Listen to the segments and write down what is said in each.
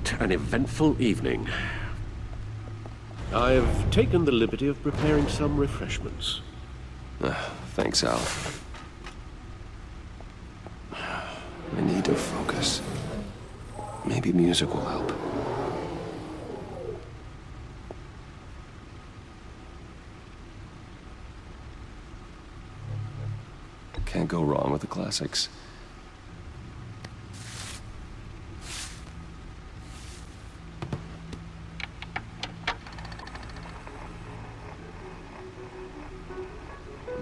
What an eventful evening. I've taken the liberty of preparing some refreshments. Thanks, Al. I need to focus. Maybe music will help. Can't go wrong with the classics.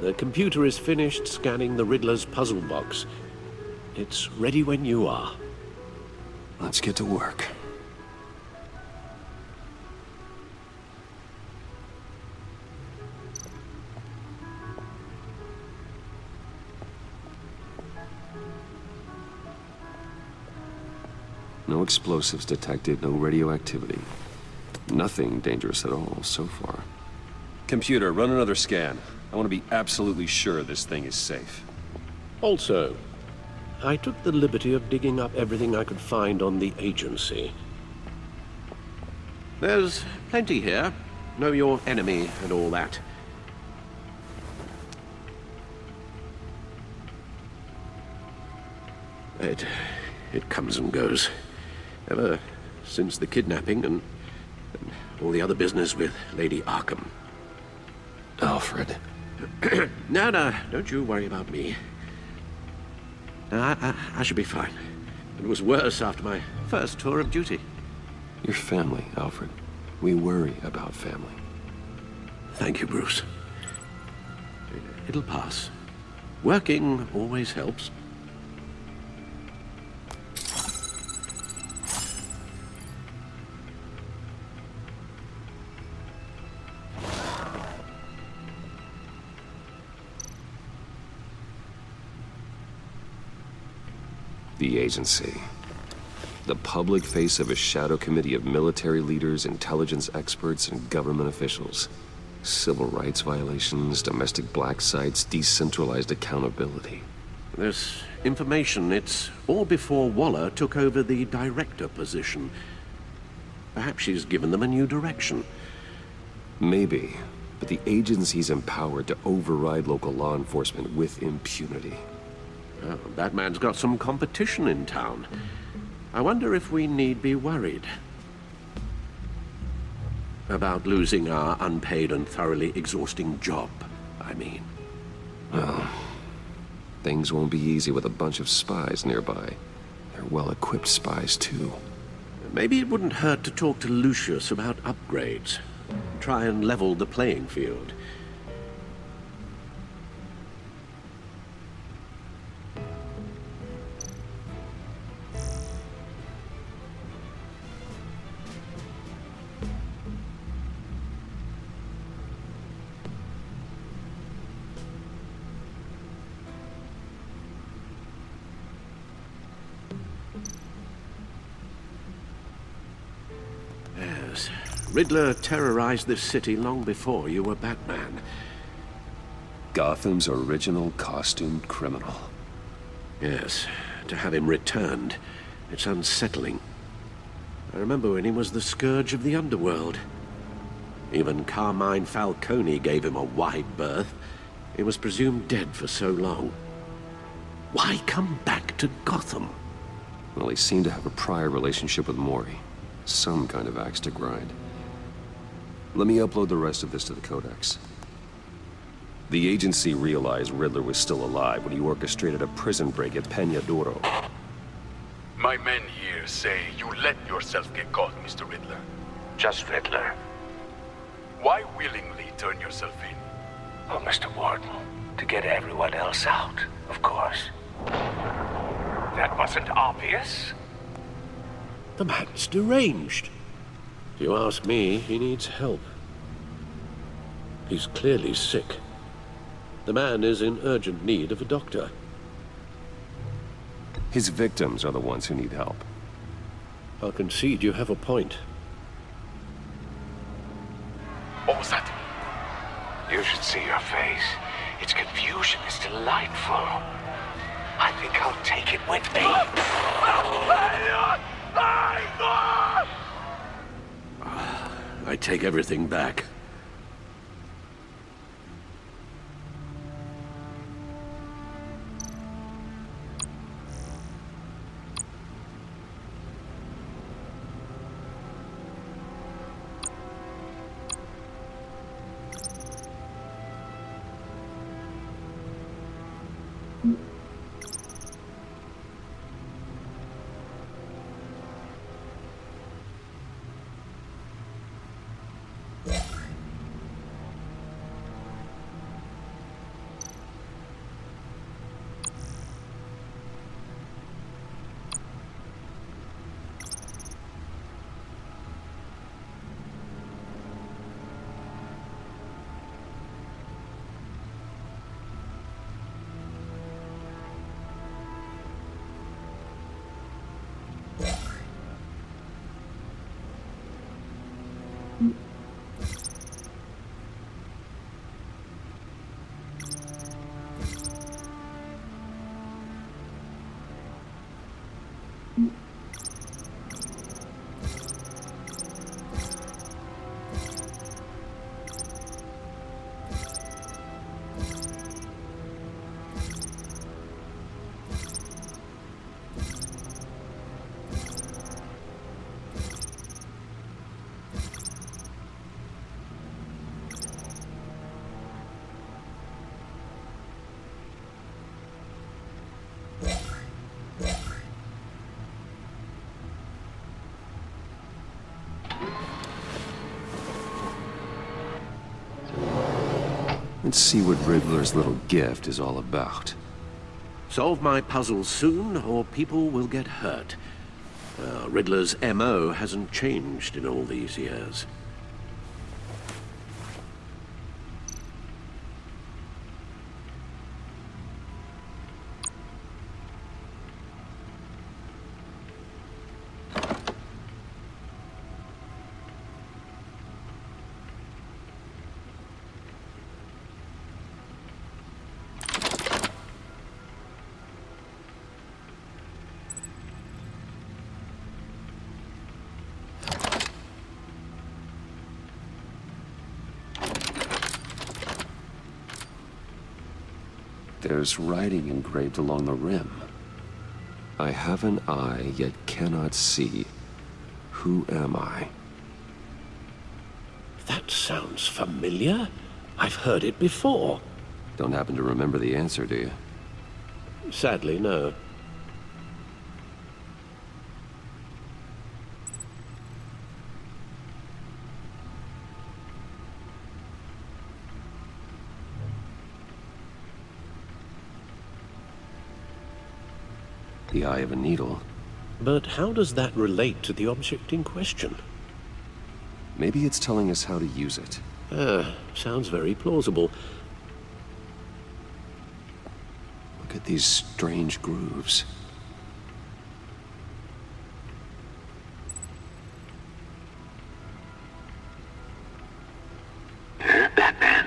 The computer is finished scanning the Riddler's puzzle box. It's ready when you are. Let's get to work. No explosives detected, no radioactivity. Nothing dangerous at all so far. Computer, run another scan. I want to be absolutely sure this thing is safe. Also, I took the liberty of digging up everything I could find on the agency. There's plenty here. Know your enemy and all that. It comes and goes. Ever since the kidnapping and all the other business with Lady Arkham. Alfred. No, don't you worry about me. I should be fine. It was worse after my first tour of duty. Your family, Alfred. We worry about family. Thank you, Bruce. It'll pass. Working always helps. The agency. The public face of a shadow committee of military leaders, intelligence experts, and government officials. Civil rights violations, domestic black sites, decentralized accountability. This information, it's all before Waller took over the director position. Perhaps she's given them a new direction. Maybe, but the agency's empowered to override local law enforcement with impunity. Oh, Batman's got some competition in town. I wonder if we need be worried about losing our unpaid and thoroughly exhausting job, I mean. Well, things won't be easy with a bunch of spies nearby. They're well-equipped spies, too. Maybe it wouldn't hurt to talk to Lucius about upgrades. Try and level the playing field. Yes, Riddler terrorized this city long before you were Batman. Gotham's original costumed criminal. Yes, to have him returned, it's unsettling. I remember when he was the scourge of the underworld. Even Carmine Falcone gave him a wide berth. He was presumed dead for so long. Why come back to Gotham? Well, he seemed to have a prior relationship with Mori. Some kind of axe to grind. Let me upload the rest of this to the Codex. The agency realized Riddler was still alive when he orchestrated a prison break at Peñadoro. My men here say you let yourself get caught, Mr. Riddler. Just Riddler. Why willingly turn yourself in? Oh, Mr. Warden, to get everyone else out, of course. That wasn't obvious. The man's deranged. If you ask me, he needs help. He's clearly sick. The man is in urgent need of a doctor. His victims are the ones who need help. I'll concede you have a point. What was that? You should see your face. Its confusion is delightful. I think I'll take it with me. I take everything back. Let's see what Riddler's little gift is all about. Solve my puzzles soon, or people will get hurt. Riddler's MO hasn't changed in all these years. There's writing engraved along the rim. I have an eye, yet cannot see. Who am I? That sounds familiar. I've heard it before. Don't happen to remember the answer, do you? Sadly, no. The eye of a needle. But how does that relate to the object in question? Maybe it's telling us how to use it. Sounds very plausible. Look at these strange grooves. Batman,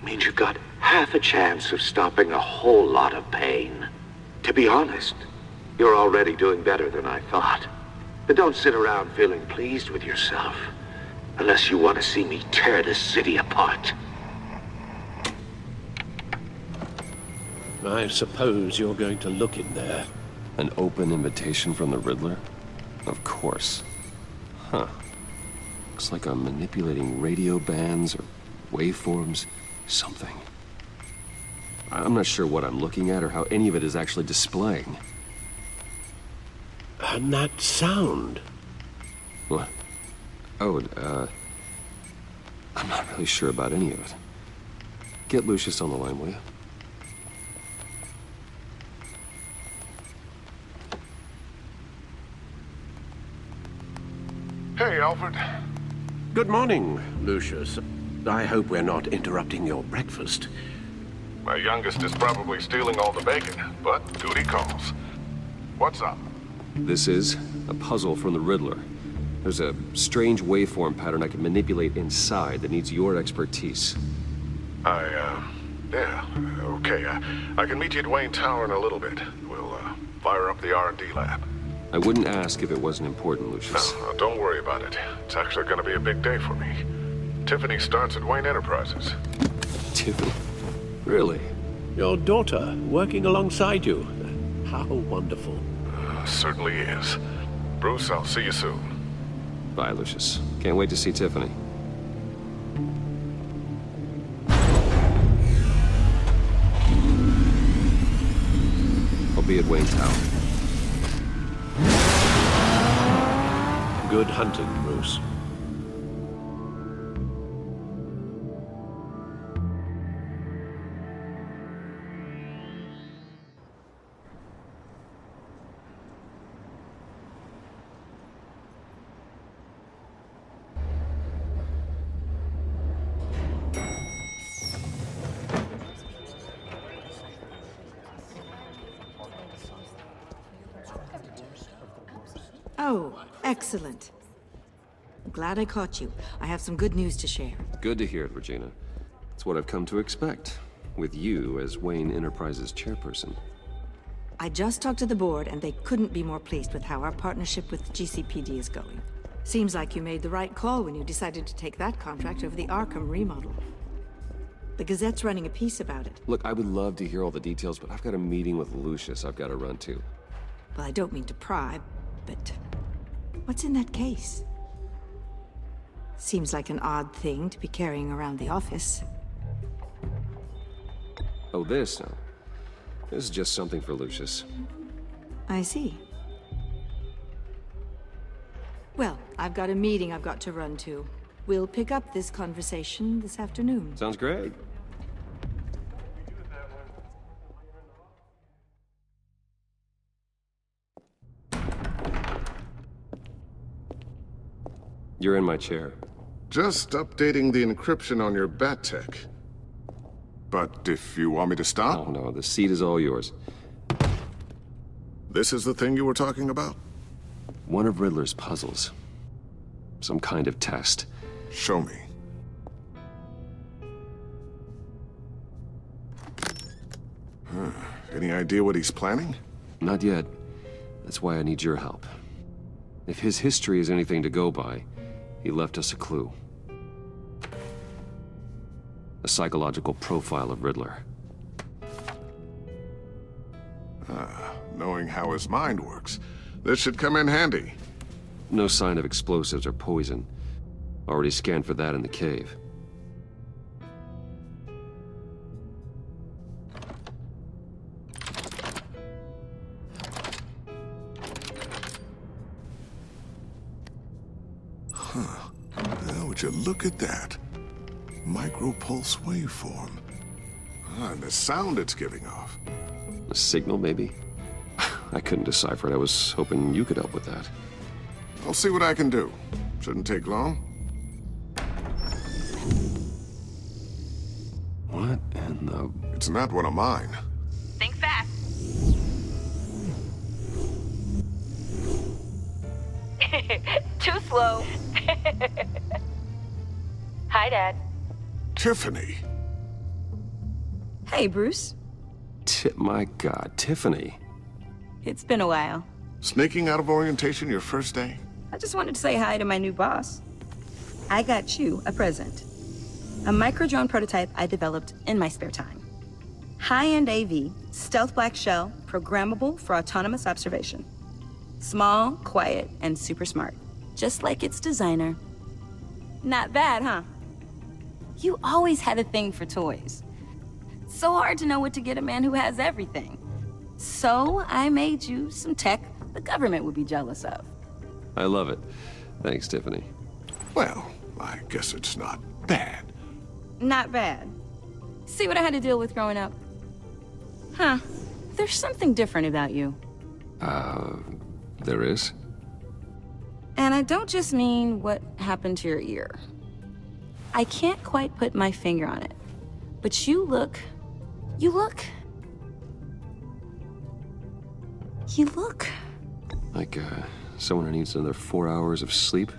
means you've got half a chance of stopping a whole lot of pain. To be honest, you're already doing better than I thought. But don't sit around feeling pleased with yourself, unless you want to see me tear this city apart. I suppose you're going to look in there. An open invitation from the Riddler? Of course. Huh. Looks like I'm manipulating radio bands or waveforms, something. I'm not sure what I'm looking at or how any of it is actually displaying. And that sound. What? Oh, I'm not really sure about any of it. Get Lucius on the line, will you? Hey, Alfred. Good morning, Lucius. I hope we're not interrupting your breakfast. My youngest is probably stealing all the bacon, but duty calls. What's up? This is a puzzle from the Riddler. There's a strange waveform pattern I can manipulate inside that needs your expertise. Yeah, okay. I can meet you at Wayne Tower in a little bit. We'll, fire up the R&D lab. I wouldn't ask if it wasn't important, Lucius. No, don't worry about it. It's actually going to be a big day for me. Tiffany starts at Wayne Enterprises. Tiffany? Really? Your daughter, working alongside you. How wonderful. Certainly is. Bruce, I'll see you soon. Bye, Lucius. Can't wait to see Tiffany. I'll be at Wayne Tower. Good hunting, Bruce. Oh, excellent. I'm glad I caught you. I have some good news to share. Good to hear it, Regina. It's what I've come to expect, with you as Wayne Enterprises chairperson. I just talked to the board, and they couldn't be more pleased with how our partnership with GCPD is going. Seems like you made the right call when you decided to take that contract over the Arkham remodel. The Gazette's running a piece about it. Look, I would love to hear all the details, but I've got a meeting with Lucius I've got to run to. Well, I don't mean to pry, but what's in that case? Seems like an odd thing to be carrying around the office. Oh, this? No. This is just something for Lucius. I see. Well, I've got a meeting I've got to run to. We'll pick up this conversation this afternoon. Sounds great. You're in my chair. Just updating the encryption on your bat tech. But if you want me to stop, Oh no, the seat is all yours. this is the thing you were talking about? One of Riddler's puzzles. Some kind of test. Show me. Any idea what he's planning? Not yet. That's why I need your help. If his history is anything to go by, he left us a clue. A psychological profile of Riddler. Knowing how his mind works, this should come in handy. No sign of explosives or poison. Already scanned for that in the cave. Now, would you look at that? Micropulse waveform. And the sound it's giving off. A signal, maybe? I couldn't decipher it. I was hoping you could help with that. I'll see what I can do. Shouldn't take long. What in the... It's not one of mine. Think fast. Too slow. Hi, Dad. Tiffany. Hey, Bruce. My God, Tiffany. It's been a while. Sneaking out of orientation your first day? I just wanted to say hi to my new boss. I got you a present. A micro-drone prototype I developed in my spare time. High-end AV, stealth black shell, programmable for autonomous observation. Small, quiet, and super smart. Just like its designer. Not bad, huh? You always had a thing for toys. So hard to know what to get a man who has everything. So I made you some tech the government would be jealous of. I love it. Thanks, Tiffany. Well, I guess it's not bad. Not bad. See what I had to deal with growing up? Huh. There's something different about you. There is? And I don't just mean what happened to your ear. I can't quite put my finger on it. But you look... Like, someone who needs another 4 hours of sleep?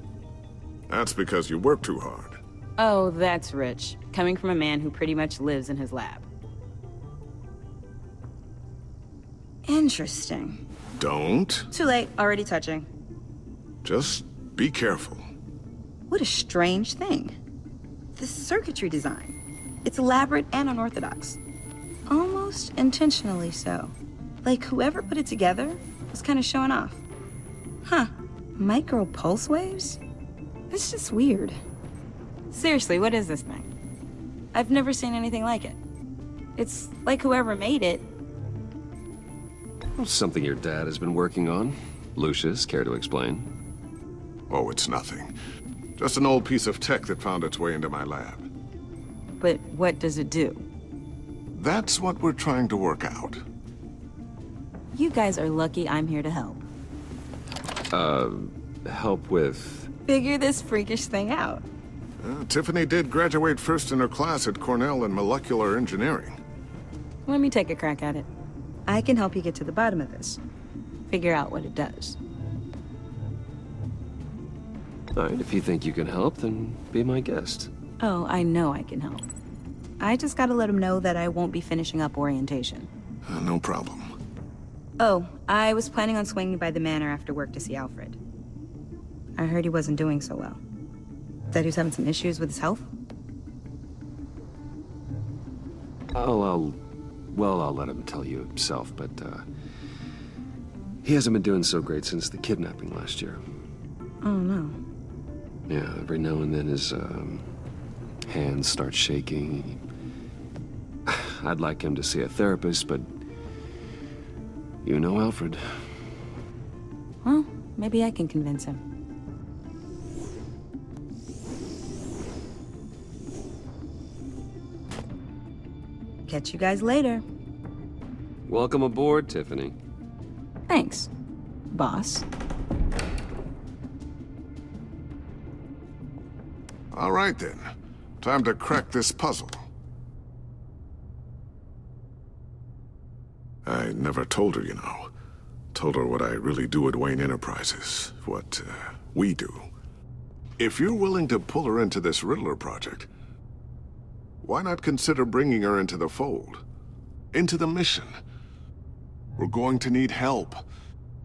That's because you work too hard. Oh, that's rich. Coming from a man who pretty much lives in his lab. Interesting. Don't. Too late, already touching. Just be careful. What a strange thing. This circuitry design. It's elaborate and unorthodox. Almost intentionally so. Like whoever put it together was kind of showing off. Huh. Micro pulse waves? It's just weird. Seriously, what is this thing? I've never seen anything like it. It's like whoever made it. Well, something your dad has been working on. Lucius, care to explain? Oh, it's nothing. Just an old piece of tech that found its way into my lab. But what does it do? That's what we're trying to work out. You guys are lucky I'm here to help. Help with... Figure this freakish thing out. Tiffany did graduate first in her class at Cornell in molecular engineering. Let me take a crack at it. I can help you get to the bottom of this. Figure out what it does. All right, if you think you can help, then be my guest. Oh, I know I can help. I just gotta let him know that I won't be finishing up orientation. No problem. Oh, I was planning on swinging by the manor after work to see Alfred. I heard he wasn't doing so well. That he was having some issues with his health? I'll let him tell you himself, but, he hasn't been doing so great since the kidnapping last year. Oh, no. Yeah, every now and then his, hands start shaking. I'd like him to see a therapist, but you know Alfred. Well, maybe I can convince him. Catch you guys later. Welcome aboard, Tiffany. Thanks, boss. All right, then. Time to crack this puzzle. I never told her, you know. Told her what I really do at Wayne Enterprises. What, we do. If you're willing to pull her into this Riddler project, why not consider bringing her into the fold? Into the mission? We're going to need help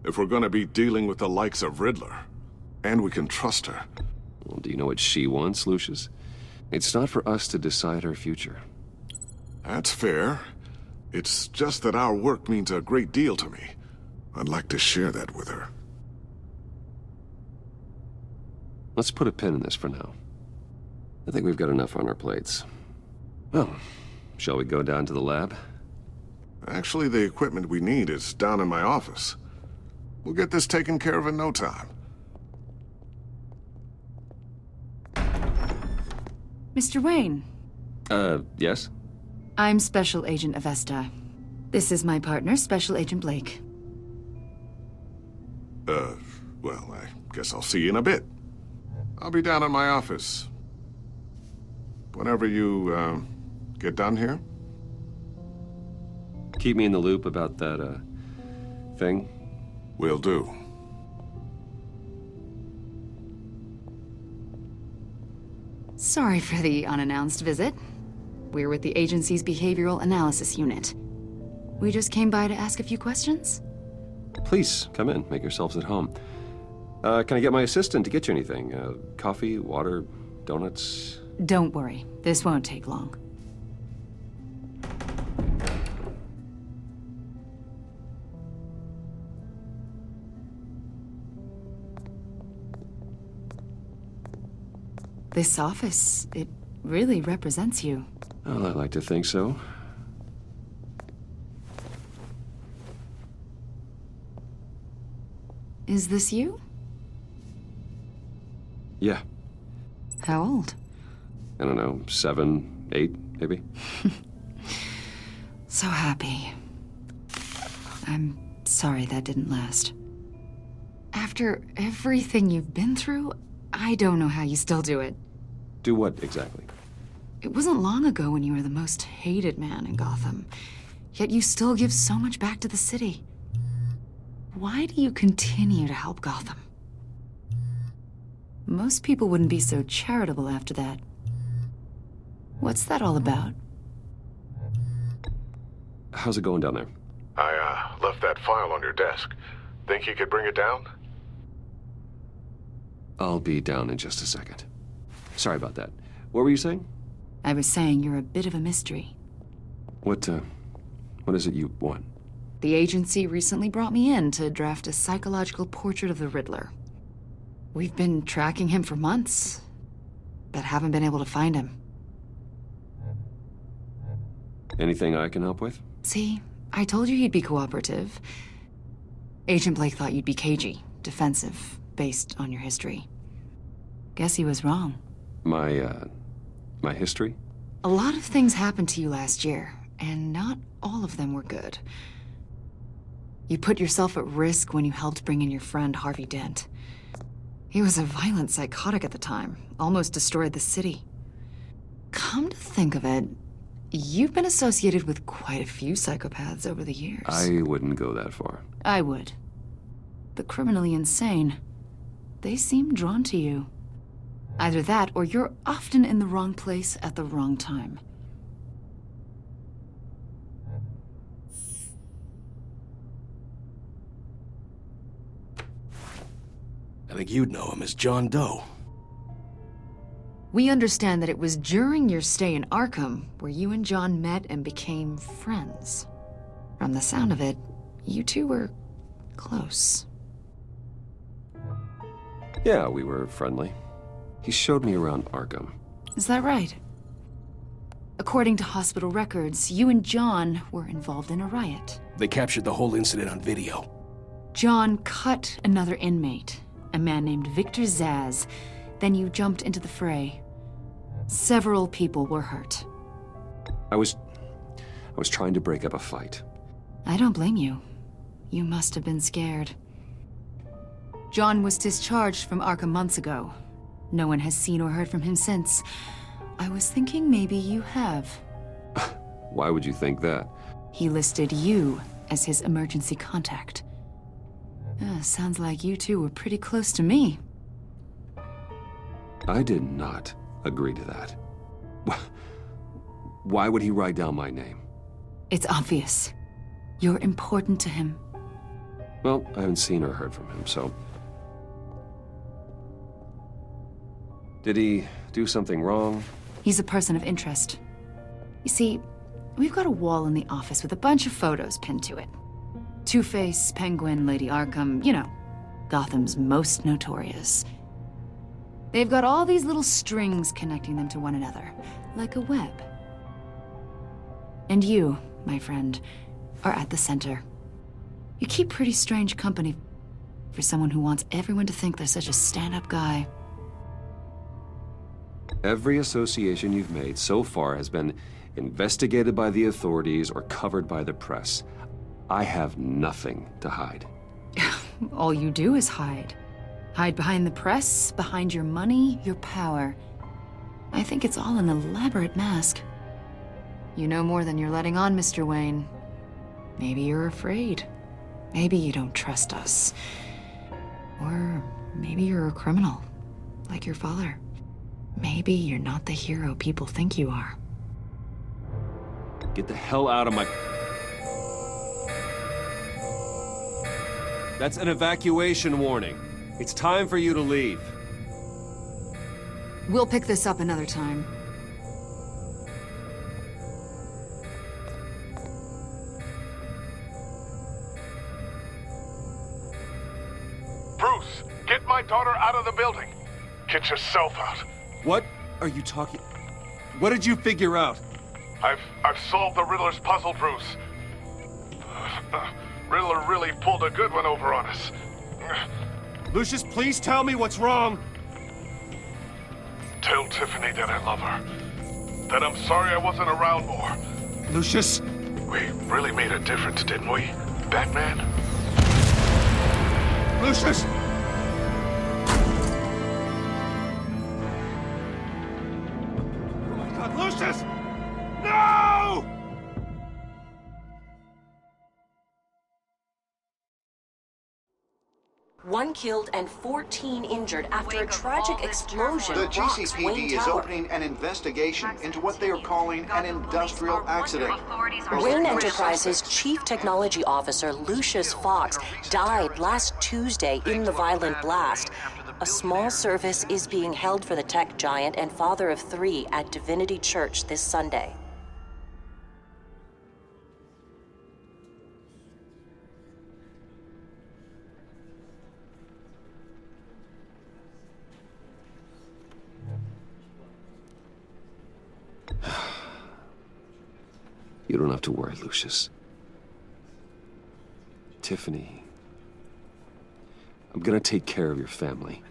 if we're going to be dealing with the likes of Riddler. And we can trust her. Well, do you know what she wants, Lucius? It's not for us to decide her future. That's fair. It's just that our work means a great deal to me. I'd like to share that with her. Let's put a pin in this for now. I think we've got enough on our plates. Well, shall we go down to the lab? Actually, the equipment we need is down in my office. We'll get this taken care of in no time. Mr. Wayne. Yes? I'm Special Agent Avesta. This is my partner, Special Agent Blake. Well, I guess I'll see you in a bit. I'll be down in my office. Whenever you, get done here. Keep me in the loop about that, thing. Will do. Sorry for the unannounced visit. We're with the agency's behavioral analysis unit. We just came by to ask a few questions. Please, come in. Make yourselves at home. Can I get my assistant to get you anything? Coffee, water, donuts? Don't worry, this won't take long. This office, it really represents you. Well, I like to think so. Is this you? Yeah. How old? I don't know, 7, 8, maybe? So happy. I'm sorry that didn't last. After everything you've been through, I don't know how you still do it. Do what, exactly? It wasn't long ago when you were the most hated man in Gotham, yet you still give so much back to the city. Why do you continue to help Gotham? Most people wouldn't be so charitable after that. What's that all about? How's it going down there? I, left that file on your desk. Think you could bring it down? I'll be down in just a second. Sorry about that. What were you saying? I was saying you're a bit of a mystery. What is it you want? The agency recently brought me in to draft a psychological portrait of the Riddler. We've been tracking him for months, but haven't been able to find him. Anything I can help with? See, I told you he'd be cooperative. Agent Blake thought you'd be cagey, defensive, based on your history. Guess he was wrong. My history? A lot of things happened to you last year, and not all of them were good. You put yourself at risk when you helped bring in your friend Harvey Dent. He was a violent psychotic at the time, almost destroyed the city. Come to think of it, you've been associated with quite a few psychopaths over the years. I wouldn't go that far. I would. The criminally insane, they seem drawn to you. Either that, or you're often in the wrong place at the wrong time. I think you'd know him as John Doe. We understand that it was during your stay in Arkham where you and John met and became friends. From the sound of it, you two were close. Yeah, we were friendly. He showed me around Arkham. Is that right? According to hospital records, you and John were involved in a riot. They captured the whole incident on video. John cut another inmate, a man named Victor Zaz. Then you jumped into the fray. Several people were hurt. I was trying to break up a fight. I don't blame you. You must have been scared. John was discharged from Arkham months ago. No one has seen or heard from him since. I was thinking maybe you have. Why would you think that? He listed you as his emergency contact. Sounds like you two were pretty close to me. I did not agree to that. Why would he write down my name? It's obvious. You're important to him. Well, I haven't seen or heard from him, so... Did he do something wrong? He's a person of interest. You see, we've got a wall in the office with a bunch of photos pinned to it. Two-Face, Penguin, Lady Arkham, you know, Gotham's most notorious. They've got all these little strings connecting them to one another, like a web. And you, my friend, are at the center. You keep pretty strange company for someone who wants everyone to think they're such a stand-up guy. Every association you've made so far has been investigated by the authorities or covered by the press. I have nothing to hide. All you do is hide. Hide behind the press, behind your money, your power. I think it's all an elaborate mask. You know more than you're letting on, Mr. Wayne. Maybe you're afraid. Maybe you don't trust us. Or maybe you're a criminal, like your father. Maybe you're not the hero people think you are. Get the hell out of my... That's an evacuation warning. It's time for you to leave. We'll pick this up another time. Bruce, get my daughter out of the building. Get yourself out. What are you talking... What did you figure out? I've solved the Riddler's puzzle, Bruce. Riddler really pulled a good one over on us. Lucius, please tell me what's wrong. Tell Tiffany that I love her. That I'm sorry I wasn't around more. Lucius? We really made a difference, didn't we, Batman? Lucius! Oh my God, Lucius! No! 1 killed and 14 injured after a tragic explosion The rocks GCPD Wayne is Tower. opening an investigation into what they are calling an industrial accident. Wayne Enterprises' Chief Technology Officer Lucius Fox died last Tuesday in the violent blast. A small service is being held for the tech giant and father of 3 at Divinity Church this Sunday. You don't have to worry, Lucius. Tiffany, I'm gonna take care of your family.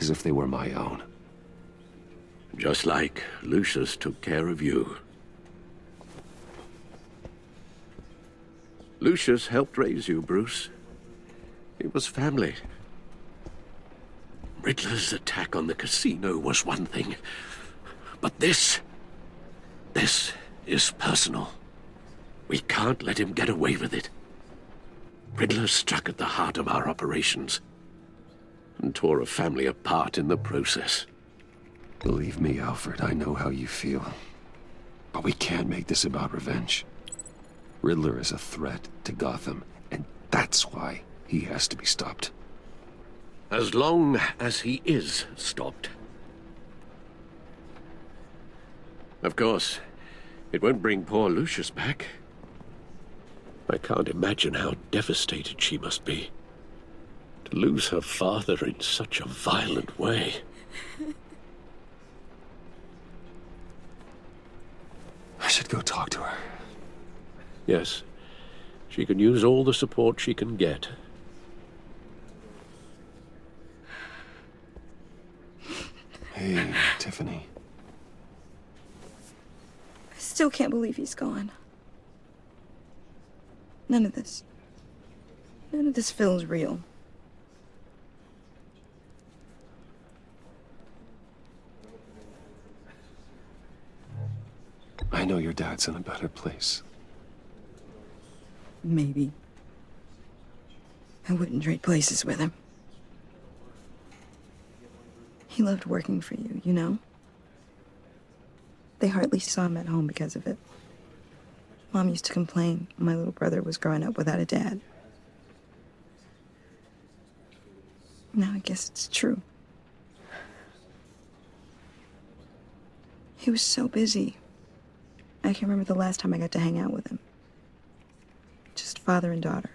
As if they were my own. Just like Lucius took care of you. Lucius helped raise you, Bruce. It was family. Riddler's attack on the casino was one thing. But this is personal. We can't let him get away with it. Riddler struck at the heart of our operations and tore a family apart in the process. Believe me, Alfred, I know how you feel. But we can't make this about revenge. Riddler is a threat to Gotham, and that's why he has to be stopped. As long as he is stopped. Of course, it won't bring poor Lucius back. I can't imagine how devastated she must be. To lose her father in such a violent way. I should go talk to her. Yes, she can use all the support she can get. Hey, Tiffany. I still can't believe he's gone. None of this feels real. I know your dad's in a better place. Maybe. I wouldn't trade places with him. He loved working for you, you know? They hardly saw him at home because of it. Mom used to complain my little brother was growing up without a dad. Now I guess it's true. He was so busy. I can remember the last time I got to hang out with him. Just father and daughter.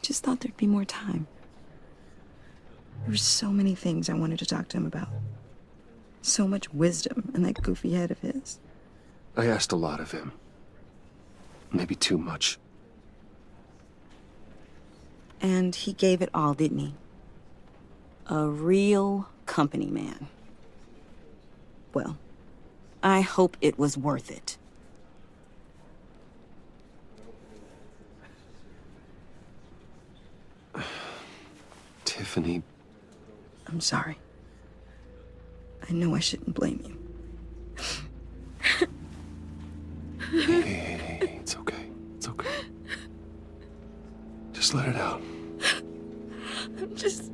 Just thought there'd be more time. There were so many things I wanted to talk to him about. So much wisdom in that goofy head of his. I asked a lot of him. Maybe too much. And he gave it all, didn't he? A real company man. Well, I hope it was worth it. Tiffany. I'm sorry. I know I shouldn't blame you. Hey, it's okay. It's okay. Just let it out. I'm just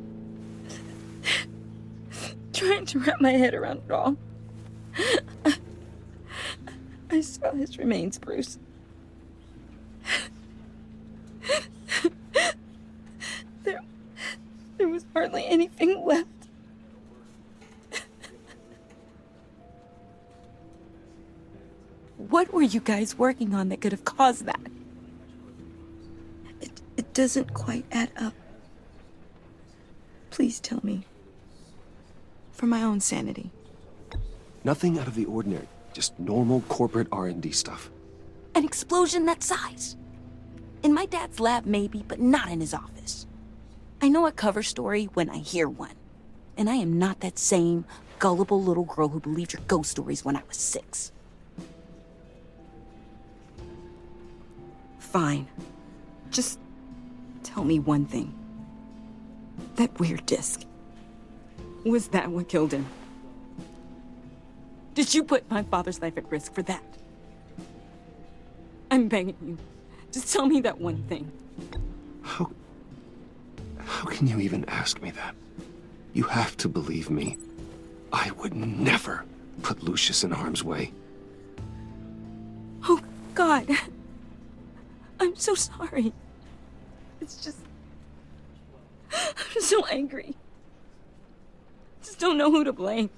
trying to wrap my head around it all. I saw his remains, Bruce. There was hardly anything left. What were you guys working on that could have caused that? It doesn't quite add up. Please tell me. For my own sanity. Nothing out of the ordinary. Just normal corporate R&D stuff. An explosion that size. In my dad's lab, maybe, but not in his office. I know a cover story when I hear one. And I am not that same gullible little girl who believed your ghost stories when I was 6. Fine. Just tell me one thing. That weird disc. Was that what killed him? Did you put my father's life at risk for that? I'm begging you. Just tell me that one thing. How can you even ask me that? You have to believe me. I would never put Lucius in harm's way. Oh, God. I'm so sorry. It's just... I'm so angry. Just don't know who to blame.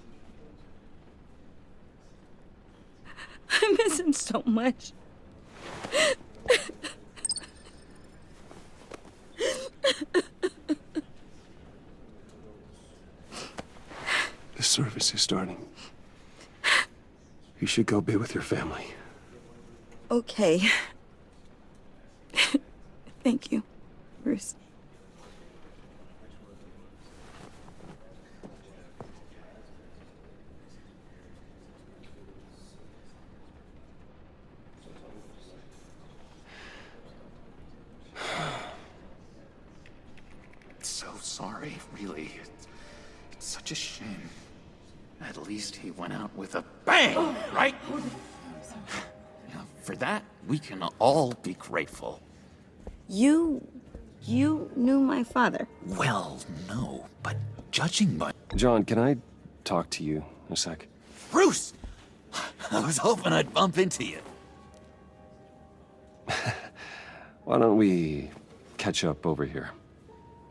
I miss him so much. The service is starting. You should go be with your family. Okay. Thank you, Bruce. So sorry, really. It's such a shame. At least he went out with a bang, right? Yeah, for that, we can all be grateful. You knew my father. Well, no, but judging by... John, can I talk to you a sec? Bruce! I was hoping I'd bump into you. Why don't we catch up over here?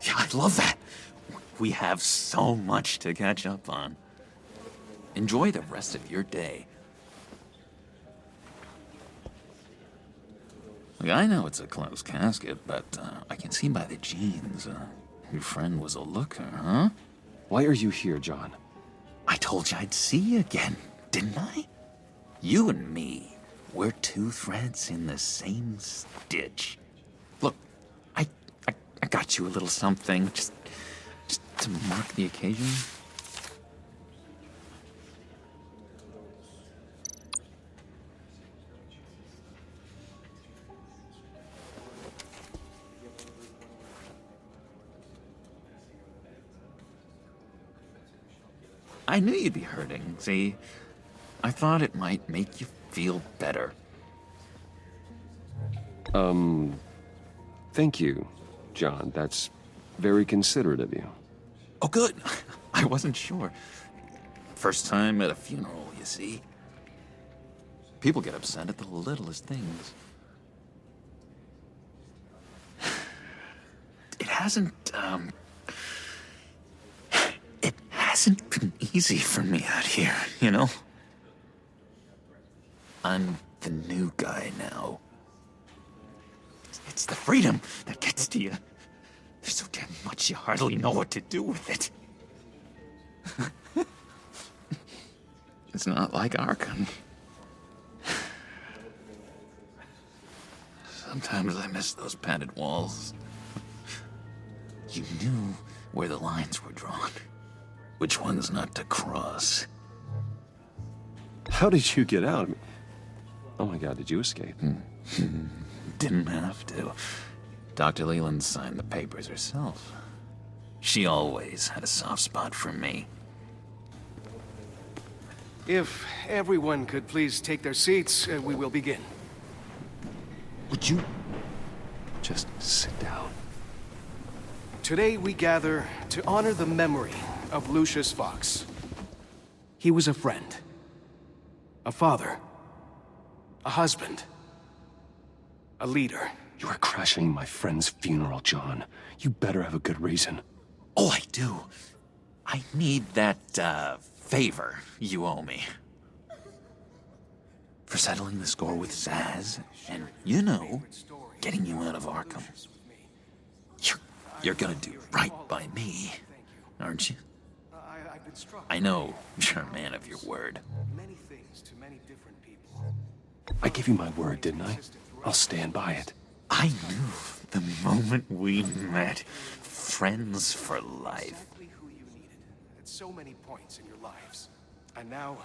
Yeah, I love that. We have so much to catch up on. Enjoy the rest of your day. Look, I know it's a closed casket, but I can see by the jeans, your friend was a looker, huh? Why are you here, John? I told you I'd see you again, didn't I? You and me, we're two threads in the same stitch. Look, I got you a little something, just to mark the occasion. I knew you'd be hurting, see? I thought it might make you feel better. Thank you, John. That's very considerate of you. Oh, good. I wasn't sure. First time at a funeral, you see. People get upset at the littlest things. It hasn't been easy for me out here, you know? I'm the new guy now. It's the freedom that gets to you. There's so damn much you hardly know what to do with it. It's not like Arkham. Sometimes I miss those padded walls. You knew where the lines were drawn. Which ones not to cross. How did you get out? Oh my God, did you escape? Didn't have to. Dr. Leland signed the papers herself. She always had a soft spot for me. If everyone could please take their seats, we will begin. Would you just sit down? Today we gather to honor the memory of Lucius Fox. He was a friend, a father, a husband, a leader. You are crashing my friend's funeral, John. You better have a good reason. Oh, I do. I need that, favor you owe me. For settling the score with Zaz, and, you know, getting you out of Arkham. You're gonna do right by me, aren't you? I know you're a man of your word. I gave you my word, didn't I? I'll stand by it. I knew the moment we met. Friends for life. Who you needed at so many points in your lives. And now,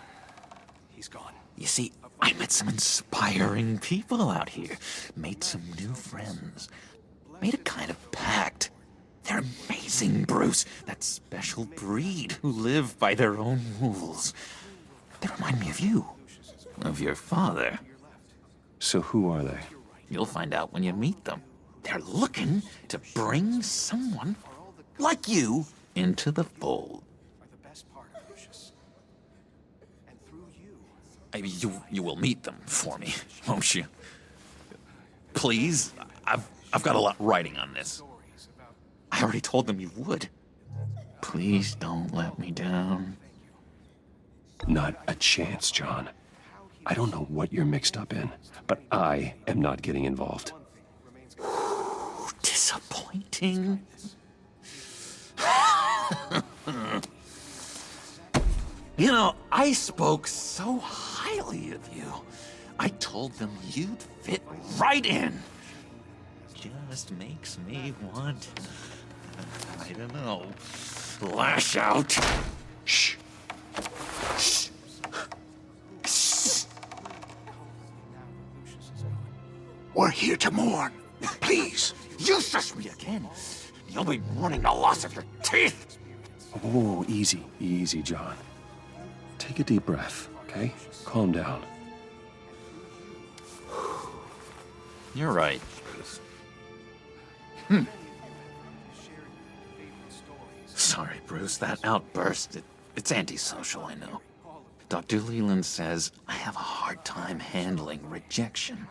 he's gone. You see, I met some inspiring people out here. Made some new friends. Made a kind of pact. They're amazing, Bruce. That special breed who live by their own rules. They remind me of you. Of your father. So who are they? You'll find out when you meet them. They're looking to bring someone like you into the fold. You will meet them for me, won't you? Please? I've got a lot writing on this. I already told them you would. Please don't let me down. Not a chance, John. I don't know what you're mixed up in, but I am not getting involved. Disappointing. You know, I spoke so highly of you. I told them you'd fit right in. Just makes me want, I don't know, lash out. Shh. Shh. Shh. We're here to mourn. Please. You shush me again. You'll be mourning the loss of your teeth. Oh, easy, easy, John. Take a deep breath, okay? Calm down. You're right. Sorry, Bruce, that outburst, it's antisocial, I know. Dr. Leland says I have a hard time handling rejection.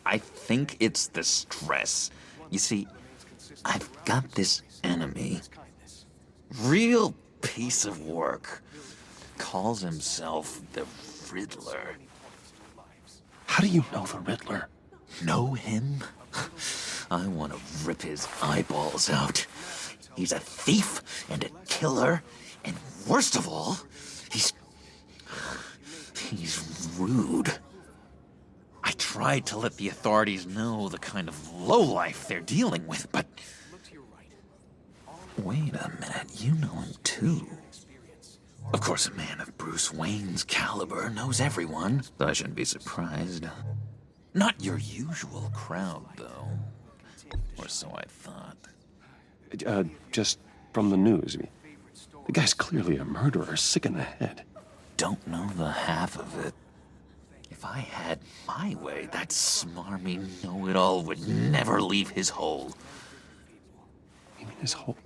I think it's the stress. You see, I've got this enemy. Real piece of work. Calls himself the Riddler. How do you know the Riddler? Know him? I want to rip his eyeballs out. He's a thief and a killer, and worst of all, he's rude. I tried to let the authorities know the kind of lowlife they're dealing with, but... Wait a minute, you know him too. Of course, a man of Bruce Wayne's caliber knows everyone, so I shouldn't be surprised. Not your usual crowd, though. Or so I thought. Just from the news. I mean, the guy's clearly a murderer, sick in the head. Don't know the half of it. If I had my way, that smarmy know-it-all would never leave his hole. You mean his hole?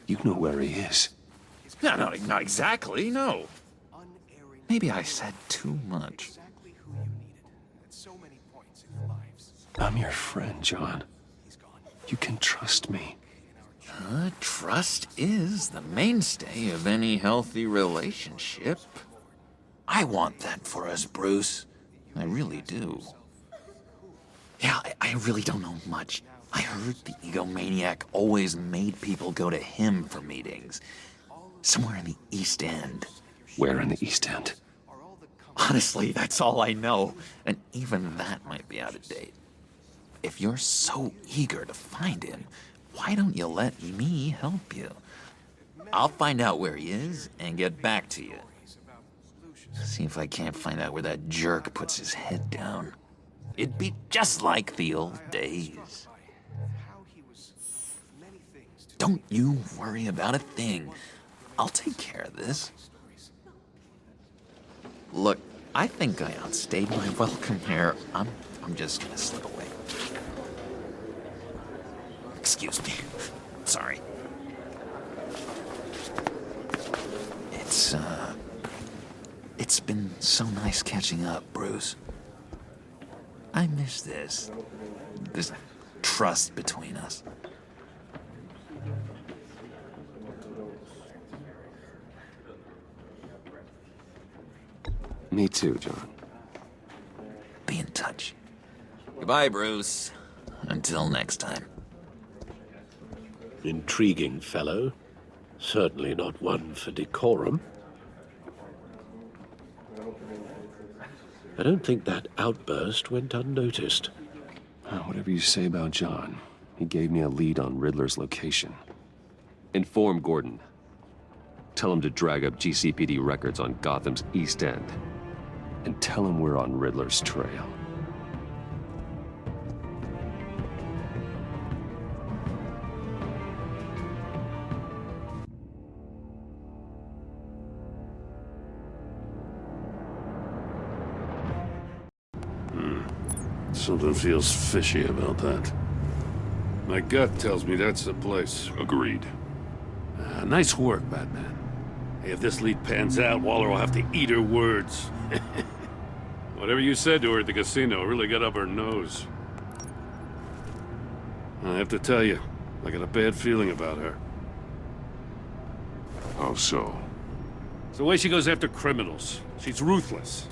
You know where he is. No, not exactly, no. Maybe I said too much. I'm your friend, John. You can trust me. Trust is the mainstay of any healthy relationship. I want that for us, Bruce. I really do. Yeah, I really don't know much. I heard the egomaniac always made people go to him for meetings. Somewhere in the East End. Where in the East End? Honestly, that's all I know. And even that might be out of date. If you're so eager to find him, why don't you let me help you? I'll find out where he is and get back to you. See if I can't find out where that jerk puts his head down. It'd be just like the old days. Don't you worry about a thing. I'll take care of this. Look, I think I outstayed my welcome here. I'm just gonna slip away. Excuse me. Sorry. It's been so nice catching up, Bruce. I miss this trust between us. Me too, John. Be in touch. Goodbye, Bruce. Until next time. Intriguing fellow. Certainly not one for decorum. I don't think that outburst went unnoticed. Whatever you say about John, he gave me a lead on Riddler's location. Inform Gordon. Tell him to drag up GCPD records on Gotham's East End. And tell him we're on Riddler's trail. Something feels fishy about that. My gut tells me that's the place. Agreed. Nice work, Batman. Hey, if this lead pans out, Waller will have to eat her words. Whatever you said to her at the casino really got up her nose. I have to tell you, I got a bad feeling about her. How so? It's the way she goes after criminals. She's ruthless.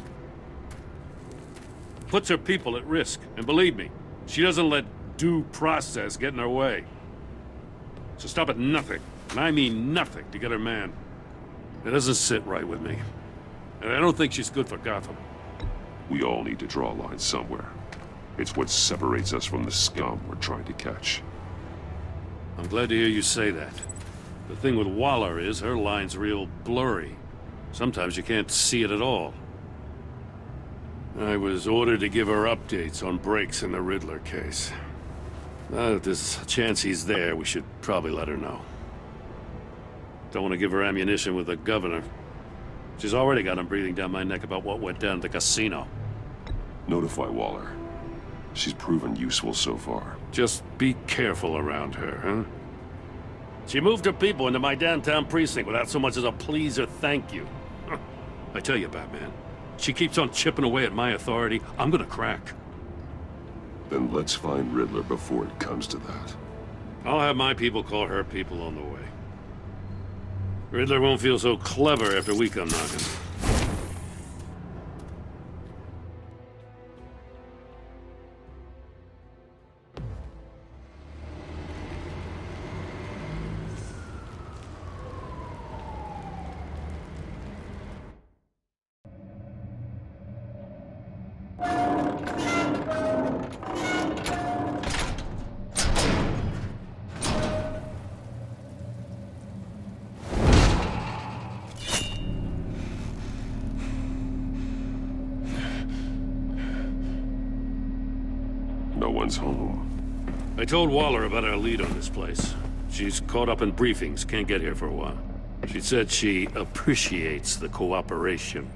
Puts her people at risk. And believe me, she doesn't let due process get in her way. So stop at nothing, and I mean nothing, to get her man. It doesn't sit right with me. And I don't think she's good for Gotham. We all need to draw a line somewhere. It's what separates us from the scum we're trying to catch. I'm glad to hear you say that. The thing with Waller is her line's real blurry. Sometimes you can't see it at all. I was ordered to give her updates on breaks in the Riddler case. If there's a chance he's there, we should probably let her know. Don't want to give her ammunition with the governor. She's already got him breathing down my neck about what went down at the casino. Notify Waller. She's proven useful so far. Just be careful around her, huh? She moved her people into my downtown precinct without so much as a please or thank you. I tell you, Batman, she keeps on chipping away at my authority, I'm gonna crack. Then let's find Riddler before it comes to that. I'll have my people call her people on the way. Riddler won't feel so clever after we come knocking. No one's home. I told Waller about our lead on this place. She's caught up in briefings, can't get here for a while. She said she appreciates the cooperation.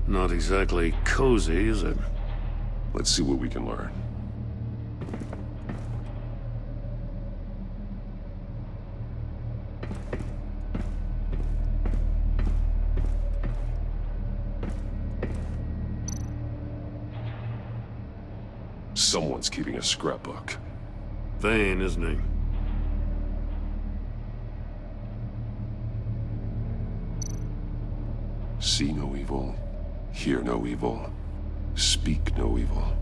Not exactly cozy, is it? Let's see what we can learn. Someone's keeping a scrapbook. Vain, isn't he? See no evil, hear no evil, speak no evil.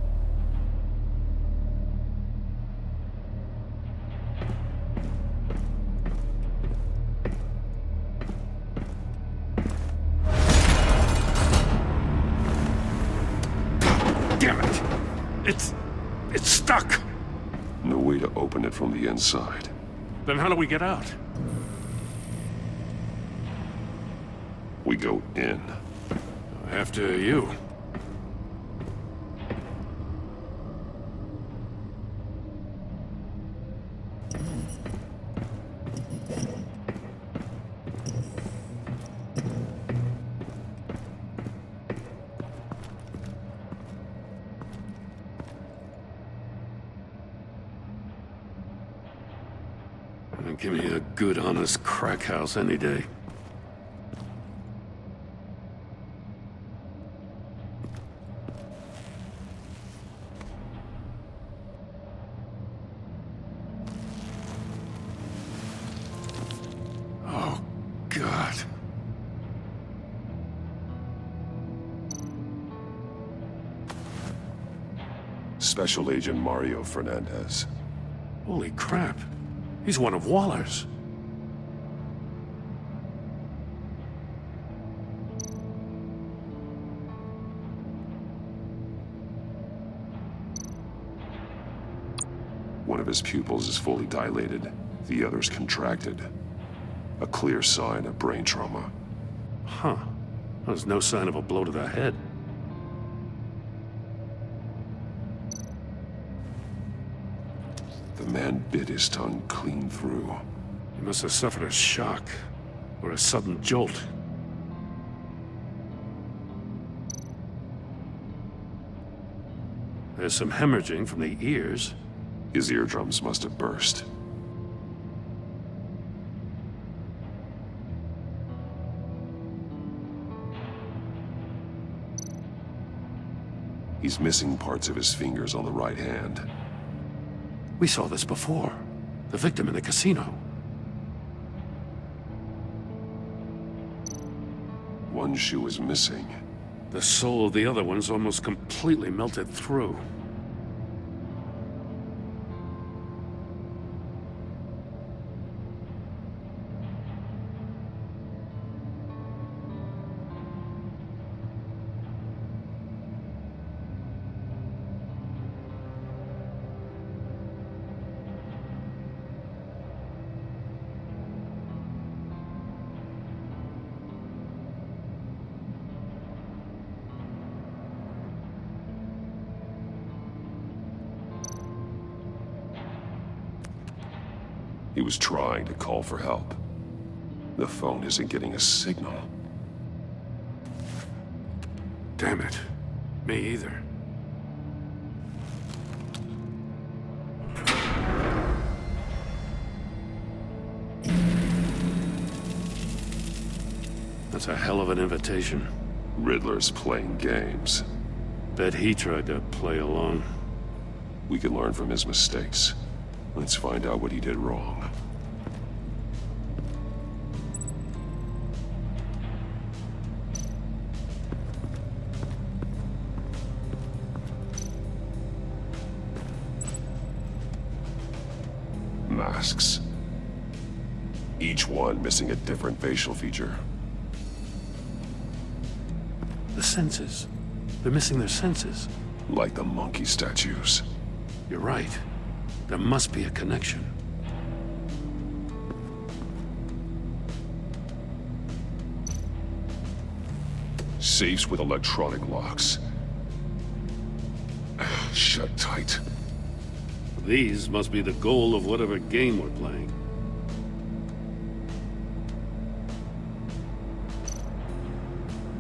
Damn it! It's stuck! No way to open it from the inside. Then how do we get out? We go in. After you. Give me a good, honest crack house any day. Oh, God. Special Agent Mario Fernandez. Holy crap. He's one of Waller's. One of his pupils is fully dilated, the other's contracted. A clear sign of brain trauma. Huh. There's no sign of a blow to the head. The man bit his tongue clean through. He must have suffered a shock, or a sudden jolt. There's some hemorrhaging from the ears. His eardrums must have burst. He's missing parts of his fingers on the right hand. We saw this before. The victim in the casino. One shoe is missing. The sole of the other one's almost completely melted through. He was trying to call for help. The phone isn't getting a signal. Damn it. Me either. That's a hell of an invitation. Riddler's playing games. Bet he tried to play along. We can learn from his mistakes. Let's find out what he did wrong. Masks. Each one missing a different facial feature. The senses. They're missing their senses. Like the monkey statues. You're right. There must be a connection. Safes with electronic locks. Shut tight. These must be the goal of whatever game we're playing.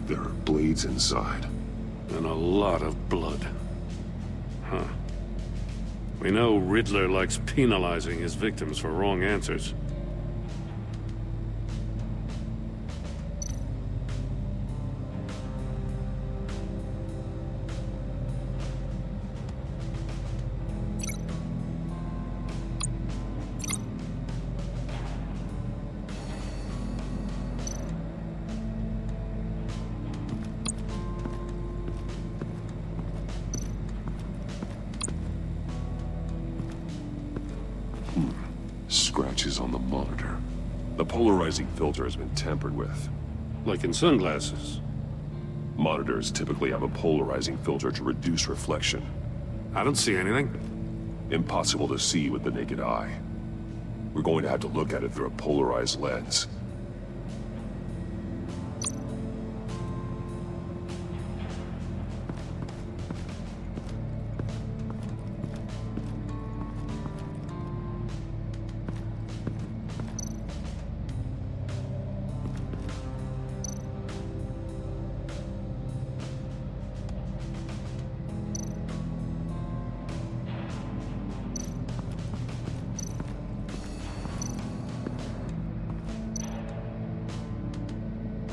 There are blades inside. And a lot of blood. Huh. We know Riddler likes penalizing his victims for wrong answers. Scratches on the monitor. The polarizing filter has been tampered with. Like in sunglasses. Monitors typically have a polarizing filter to reduce reflection. I don't see anything. Impossible to see with the naked eye. We're going to have to look at it through a polarized lens.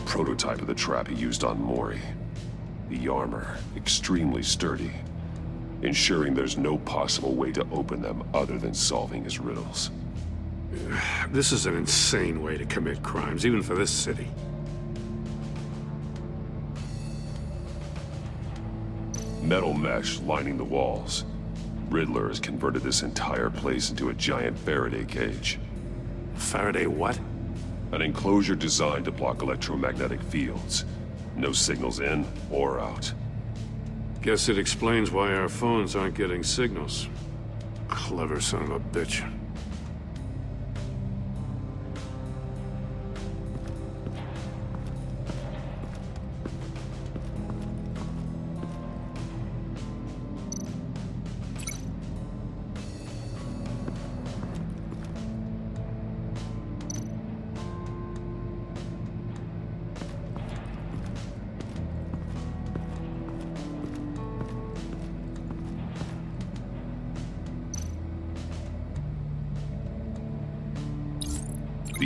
Prototype of the trap he used on Mori. The armor, extremely sturdy, ensuring there's no possible way to open them other than solving his riddles. This is an insane way to commit crimes, even for this city. Metal mesh lining the walls. Riddler has converted this entire place into a giant Faraday cage. Faraday what? An enclosure designed to block electromagnetic fields. No signals in or out. Guess it explains why our phones aren't getting signals. Clever son of a bitch.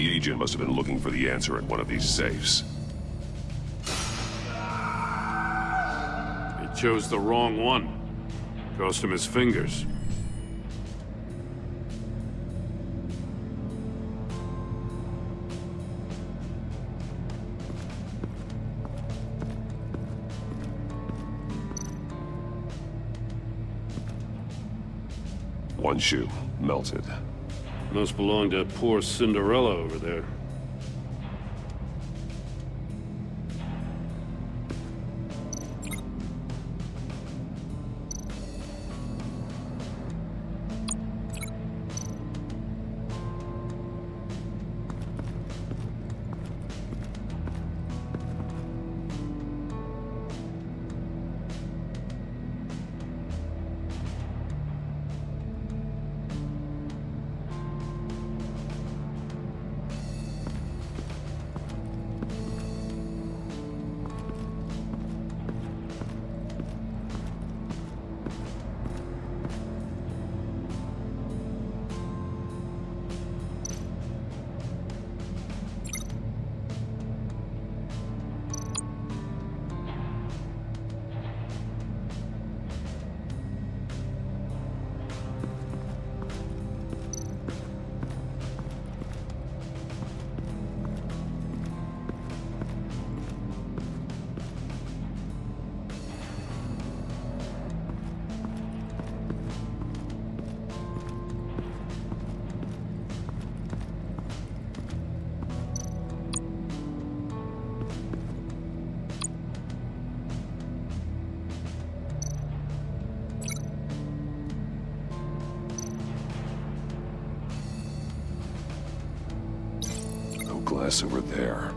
The agent must have been looking for the answer in one of these safes. He chose the wrong one. Cost him his fingers. One shoe, melted. Must belong to poor Cinderella over there. Glass over there.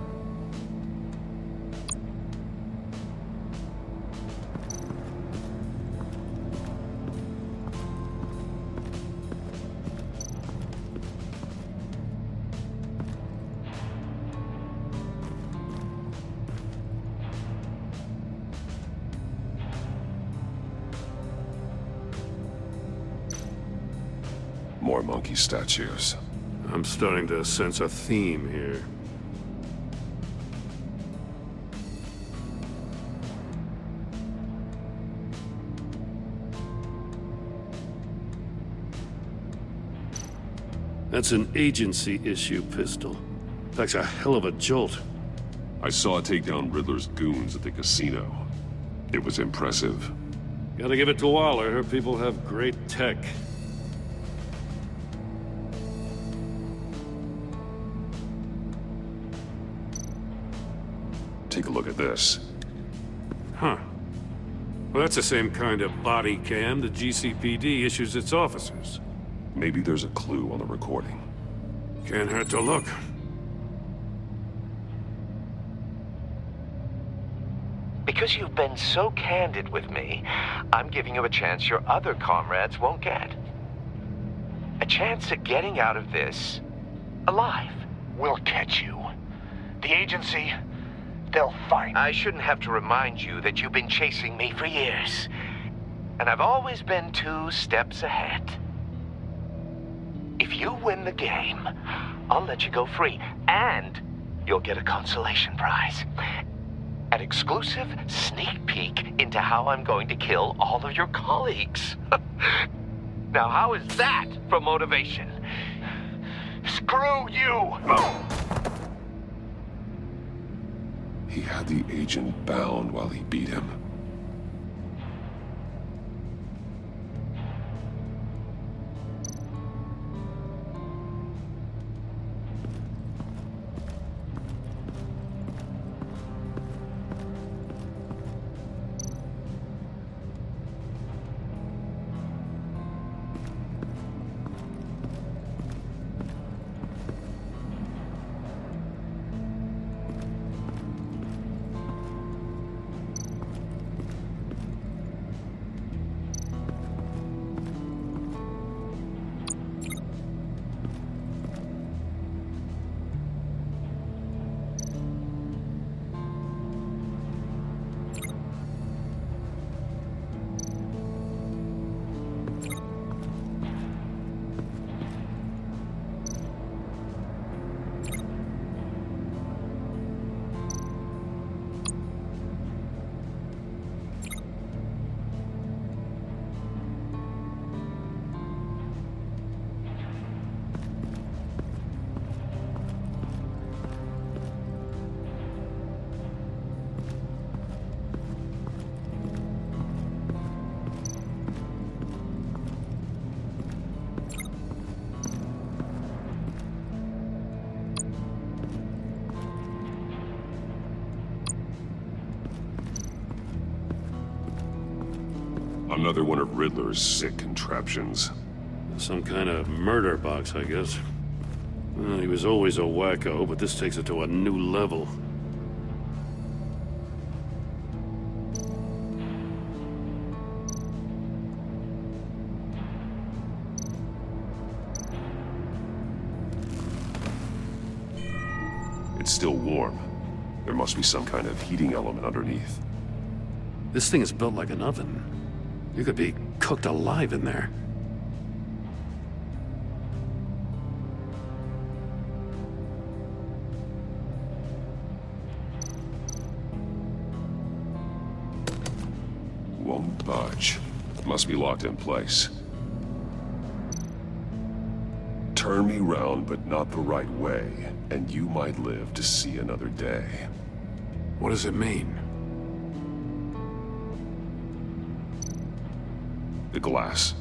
More monkey statues. I'm starting to sense a theme here. That's an agency issue pistol. That's a hell of a jolt. I saw it take down Riddler's goons at the casino. It was impressive. Gotta give it to Waller. Her people have great tech. Take a look at this. Huh. Well, that's the same kind of body cam the GCPD issues its officers. Maybe there's a clue on the recording. Can't hurt to look. Because you've been so candid with me, I'm giving you a chance your other comrades won't get. A chance at getting out of this alive. We'll catch you. The agency, they'll find. I shouldn't have to remind you that you've been chasing me for years. And I've always been 2 steps ahead. If you win the game, I'll let you go free, and you'll get a consolation prize. An exclusive sneak peek into how I'm going to kill all of your colleagues. Now, how is that for motivation? Screw you! He had the agent bound while he beat him. Another one of Riddler's sick contraptions. Some kind of murder box, I guess. Well, he was always a wacko, but this takes it to a new level. It's still warm. There must be some kind of heating element underneath. This thing is built like an oven. You could be cooked alive in there. Won't budge. Must be locked in place. Turn me round, but not the right way, and you might live to see another day. What does it mean? The glass.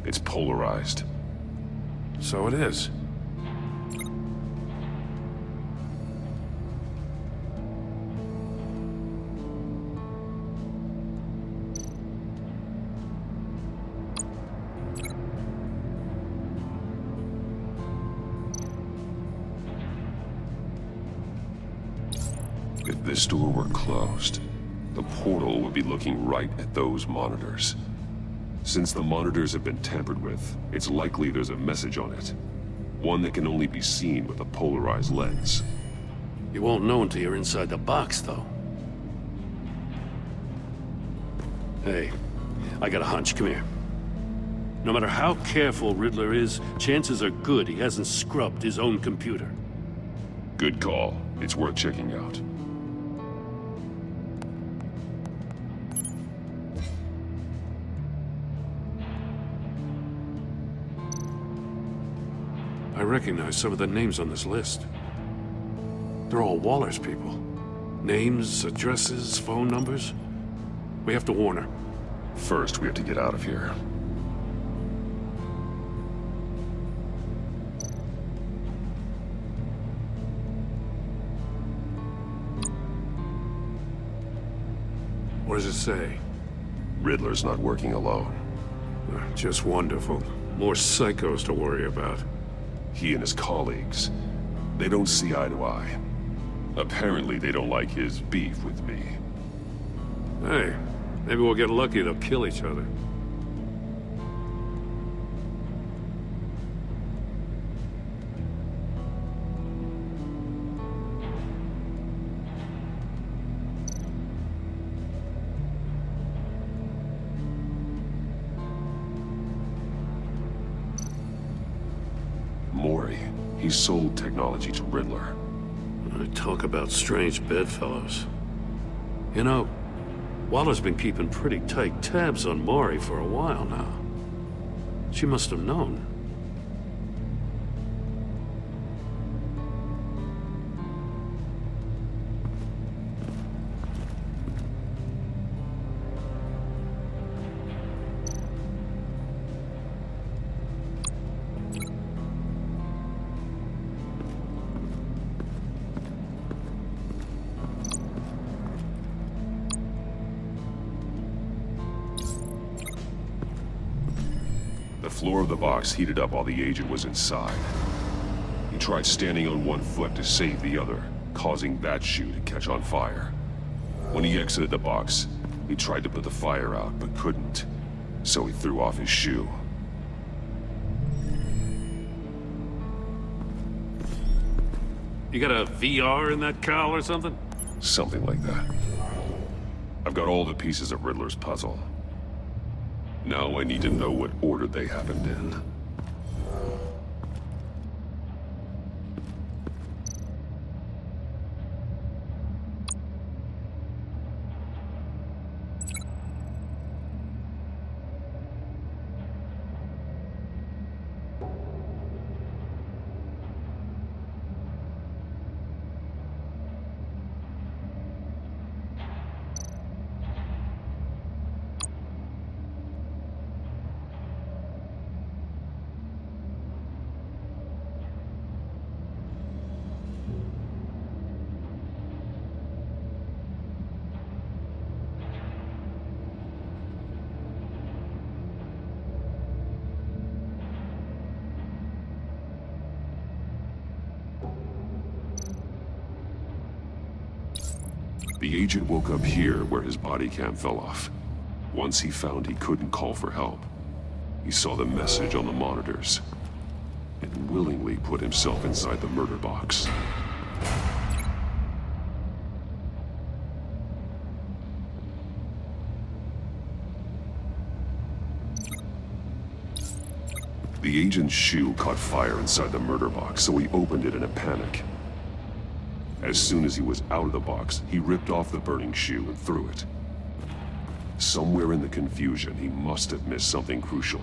It's polarized. So it is. If this door were closed, the portal would be looking right at those monitors. Since the monitors have been tampered with, it's likely there's a message on it. One that can only be seen with a polarized lens. You won't know until you're inside the box, though. Hey, I got a hunch. Come here. No matter how careful Riddler is, chances are good he hasn't scrubbed his own computer. Good call. It's worth checking out. I recognize some of the names on this list. They're all Waller's people. Names, addresses, phone numbers. We have to warn her. First, we have to get out of here. What does it say? Riddler's not working alone. Just wonderful. More psychos to worry about. He and his colleagues, they don't see eye to eye. Apparently, they don't like his beef with me. Hey, maybe we'll get lucky they'll kill each other. He sold technology to Riddler. Talk about strange bedfellows. You know, Waller's been keeping pretty tight tabs on Maury for a while now. She must have known. The floor of the box heated up while the agent was inside. He tried standing on one foot to save the other, causing that shoe to catch on fire. When he exited the box, he tried to put the fire out, but couldn't, so he threw off his shoe. You got a VR in that cowl or something? Something like that. I've got all the pieces of Riddler's puzzle. Now I need to know what order they happened in. The agent woke up here where his body cam fell off. Once he found he couldn't call for help, he saw the message on the monitors and willingly put himself inside the murder box. The agent's shoe caught fire inside the murder box, so he opened it in a panic. As soon as he was out of the box, he ripped off the burning shoe and threw it. Somewhere in the confusion, he must have missed something crucial.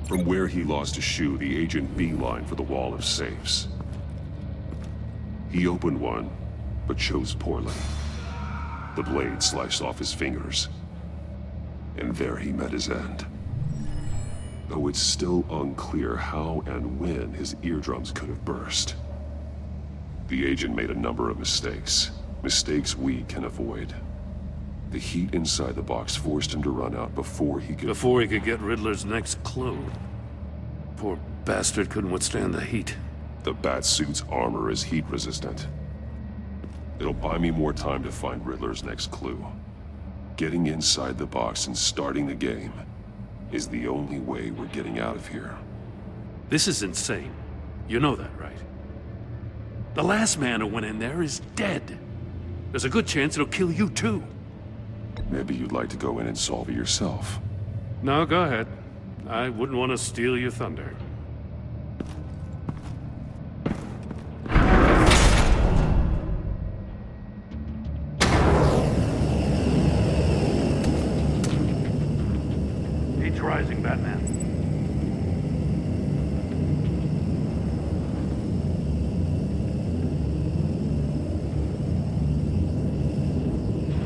From where he lost a shoe, the agent beelined for the wall of safes. He opened one, but chose poorly. The blade sliced off his fingers, and there he met his end. Though it's still unclear how and when his eardrums could have burst. The agent made a number of mistakes we can avoid. The heat inside the box forced him to run out before he could get Riddler's next clue. Poor bastard couldn't withstand the heat. The Batsuit's armor is heat resistant. It'll buy me more time to find Riddler's next clue. Getting inside the box and starting the game is the only way we're getting out of here. This is insane. You know that, right? The last man who went in there is dead. There's a good chance it'll kill you too. Maybe you'd like to go in and solve it yourself. No, go ahead. I wouldn't want to steal your thunder. Heat's rising, Batman.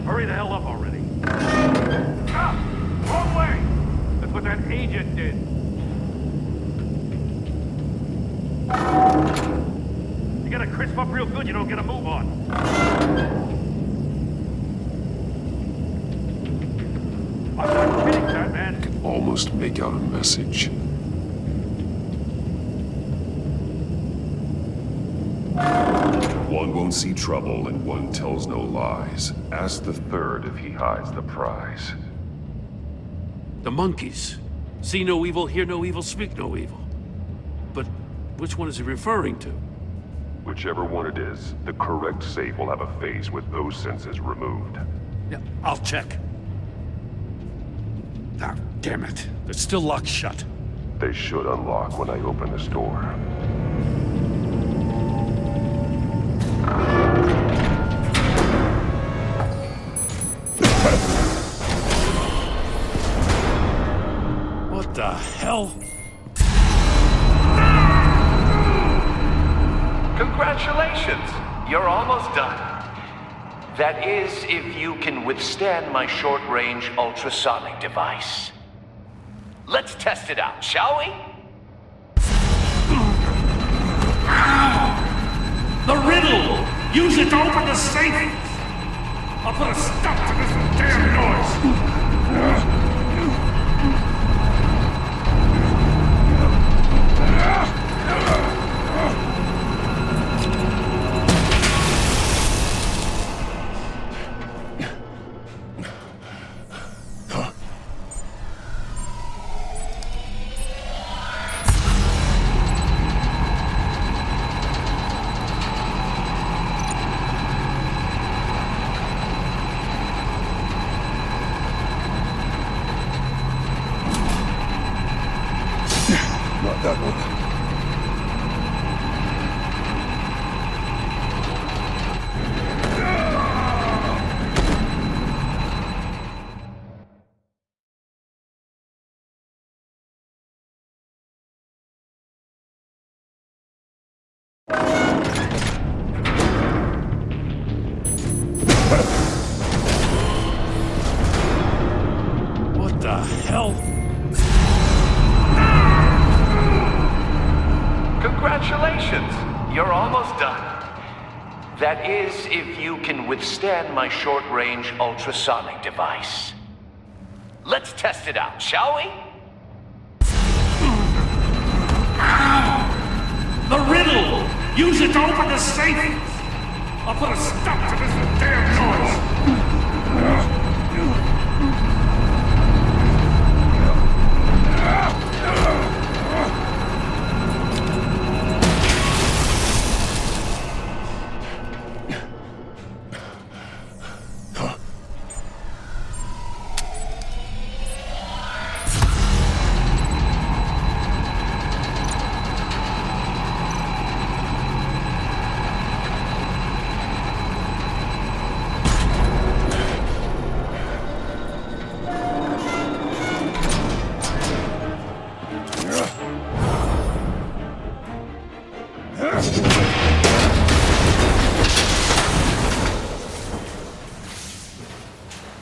Hurry the hell up already. Stop! Wrong way! That's what that agent did. You gotta crisp up real good, you don't get a move on. I'm not kidding, Batman. I can almost make out a message. One won't see trouble and one tells no lies. Ask the third if he hides the prize. The monkeys. See no evil, hear no evil, speak no evil. But which one is he referring to? Whichever one it is, the correct safe will have a face with those senses removed. Yeah, I'll check. Ah, damn it. They're still locked shut. They should unlock when I open this door. What the hell? Congratulations! You're almost done. That is, if you can withstand my short-range ultrasonic device. Let's test it out, shall we? The riddle! Use it to open the safe! I'll put a stop to this damn noise! Not that one. What the hell? Congratulations! You're almost done. That is, if you can withstand my short-range ultrasonic device. Let's test it out, shall we? The riddle! Use it to open the safe! I'll put a stop to this damn noise!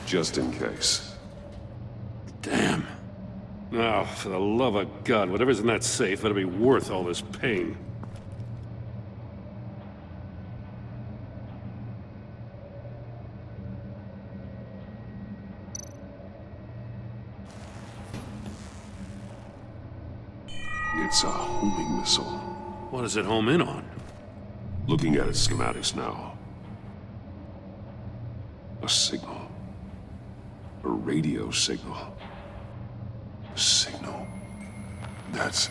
Just in case. Damn. Now, for the love of God, whatever's in that safe better be worth all this pain. It's a homing missile. What does it home in on? Looking at its schematics now. A signal. A radio signal. A signal. That's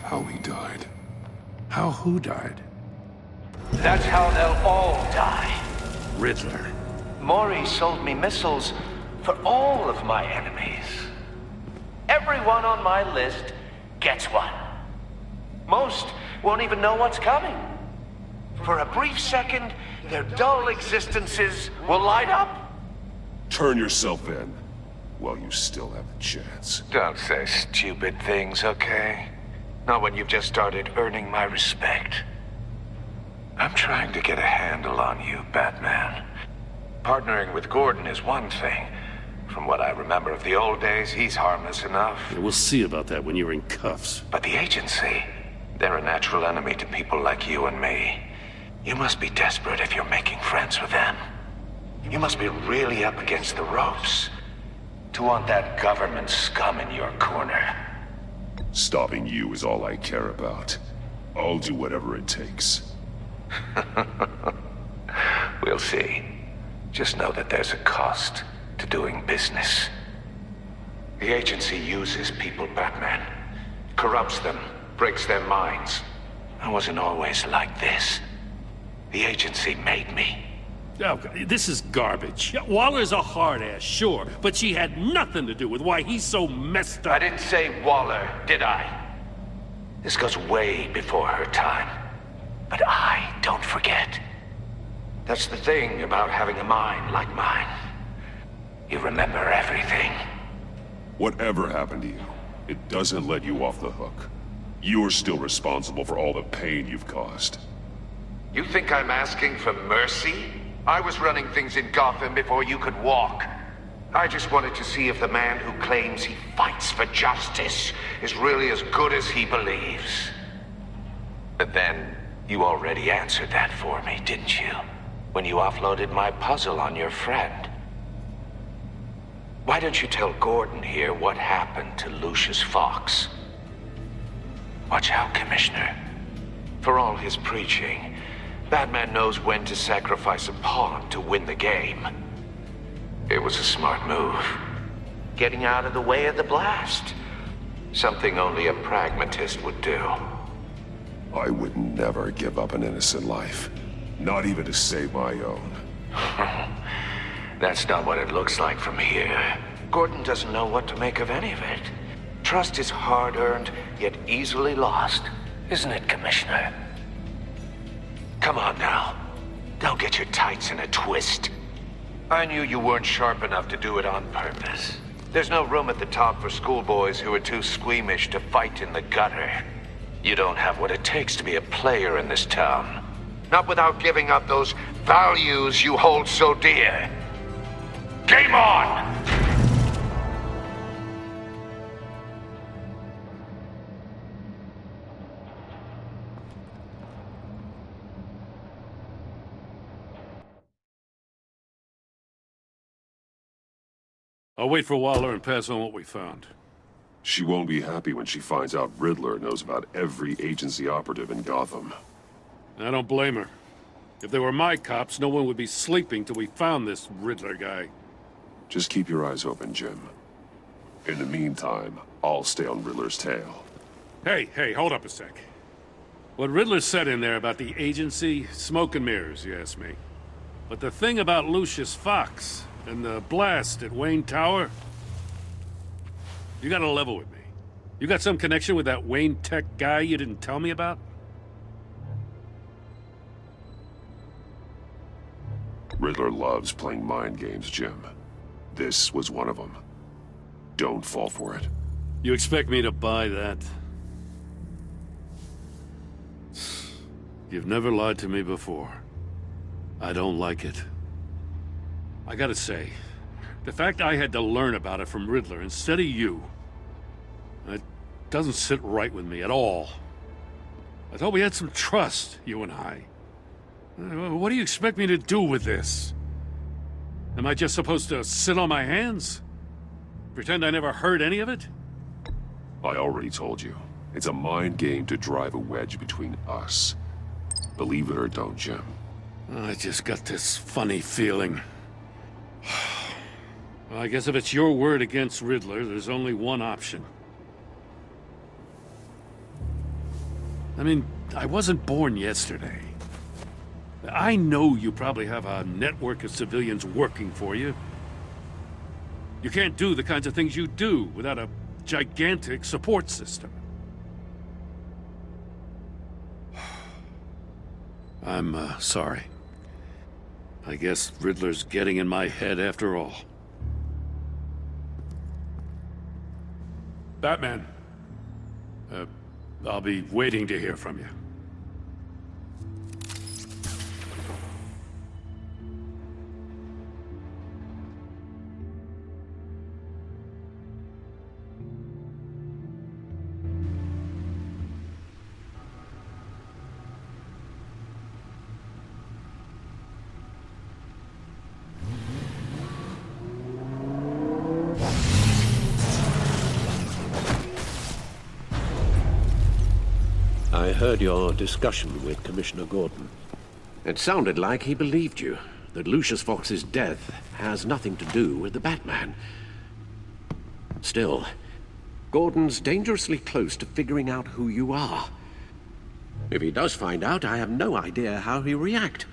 how he died. How who died? That's how they'll all die. Riddler. Maury sold me missiles for all of my enemies. Everyone on my list gets one. Most won't even know what's coming. For a brief second, their dull existences will light up. Turn yourself in while you still have the chance. Don't say stupid things, okay? Not when you've just started earning my respect. I'm trying to get a handle on you, Batman. Partnering with Gordon is one thing. From what I remember of the old days, he's harmless enough. Yeah, we'll see about that when you're in cuffs. But the agency, they're a natural enemy to people like you and me. You must be desperate if you're making friends with them. You must be really up against the ropes to want that government scum in your corner. Stopping you is all I care about. I'll do whatever it takes. We'll see. Just know that there's a cost to doing business. The agency uses people, Batman. Corrupts them, breaks their minds. I wasn't always like this. The agency made me. Oh, this is garbage. Yeah, Waller's a hard ass, sure, but she had nothing to do with why he's so messed up. I didn't say Waller, did I? This goes way before her time. But I don't forget. That's the thing about having a mind like mine. You remember everything. Whatever happened to you, it doesn't let you off the hook. You're still responsible for all the pain you've caused. You think I'm asking for mercy? I was running things in Gotham before you could walk. I just wanted to see if the man who claims he fights for justice is really as good as he believes. But then, you already answered that for me, didn't you? When you offloaded my puzzle on your friend. Why don't you tell Gordon here what happened to Lucius Fox? Watch out, Commissioner. For all his preaching, Batman knows when to sacrifice a pawn to win the game. It was a smart move. Getting out of the way of the blast. Something only a pragmatist would do. I would never give up an innocent life. Not even to save my own. That's not what it looks like from here. Gordon doesn't know what to make of any of it. Trust is hard-earned, yet easily lost. Isn't it, Commissioner? Come on now. Don't get your tights in a twist. I knew you weren't sharp enough to do it on purpose. There's no room at the top for schoolboys who are too squeamish to fight in the gutter. You don't have what it takes to be a player in this town. Not without giving up those values you hold so dear. Game on! I'll wait for Waller and pass on what we found. She won't be happy when she finds out Riddler knows about every agency operative in Gotham. I don't blame her. If they were my cops, no one would be sleeping till we found this Riddler guy. Just keep your eyes open, Jim. In the meantime, I'll stay on Riddler's tail. Hey, hold up a sec. What Riddler said in there about the agency, smoke and mirrors, you ask me. But the thing about Lucius Fox and the blast at Wayne Tower, you gotta level with me. You got some connection with that Wayne Tech guy you didn't tell me about? Riddler loves playing mind games, Jim. This was one of them. Don't fall for it. You expect me to buy that? You've never lied to me before. I don't like it. I gotta say, the fact I had to learn about it from Riddler instead of you, it doesn't sit right with me at all. I thought we had some trust, you and I. What do you expect me to do with this? Am I just supposed to sit on my hands? Pretend I never heard any of it? I already told you. It's a mind game to drive a wedge between us. Believe it or don't, Jim. I just got this funny feeling. Well, I guess if it's your word against Riddler, there's only one option. I mean, I wasn't born yesterday. I know you probably have a network of civilians working for you. You can't do the kinds of things you do without a gigantic support system. I'm, sorry. I guess Riddler's getting in my head after all. Batman. I'll be waiting to hear from you. I heard your discussion with Commissioner Gordon. It sounded like he believed you, that Lucius Fox's death has nothing to do with the Batman. Still, Gordon's dangerously close to figuring out who you are. If he does find out, I have no idea how he'll react.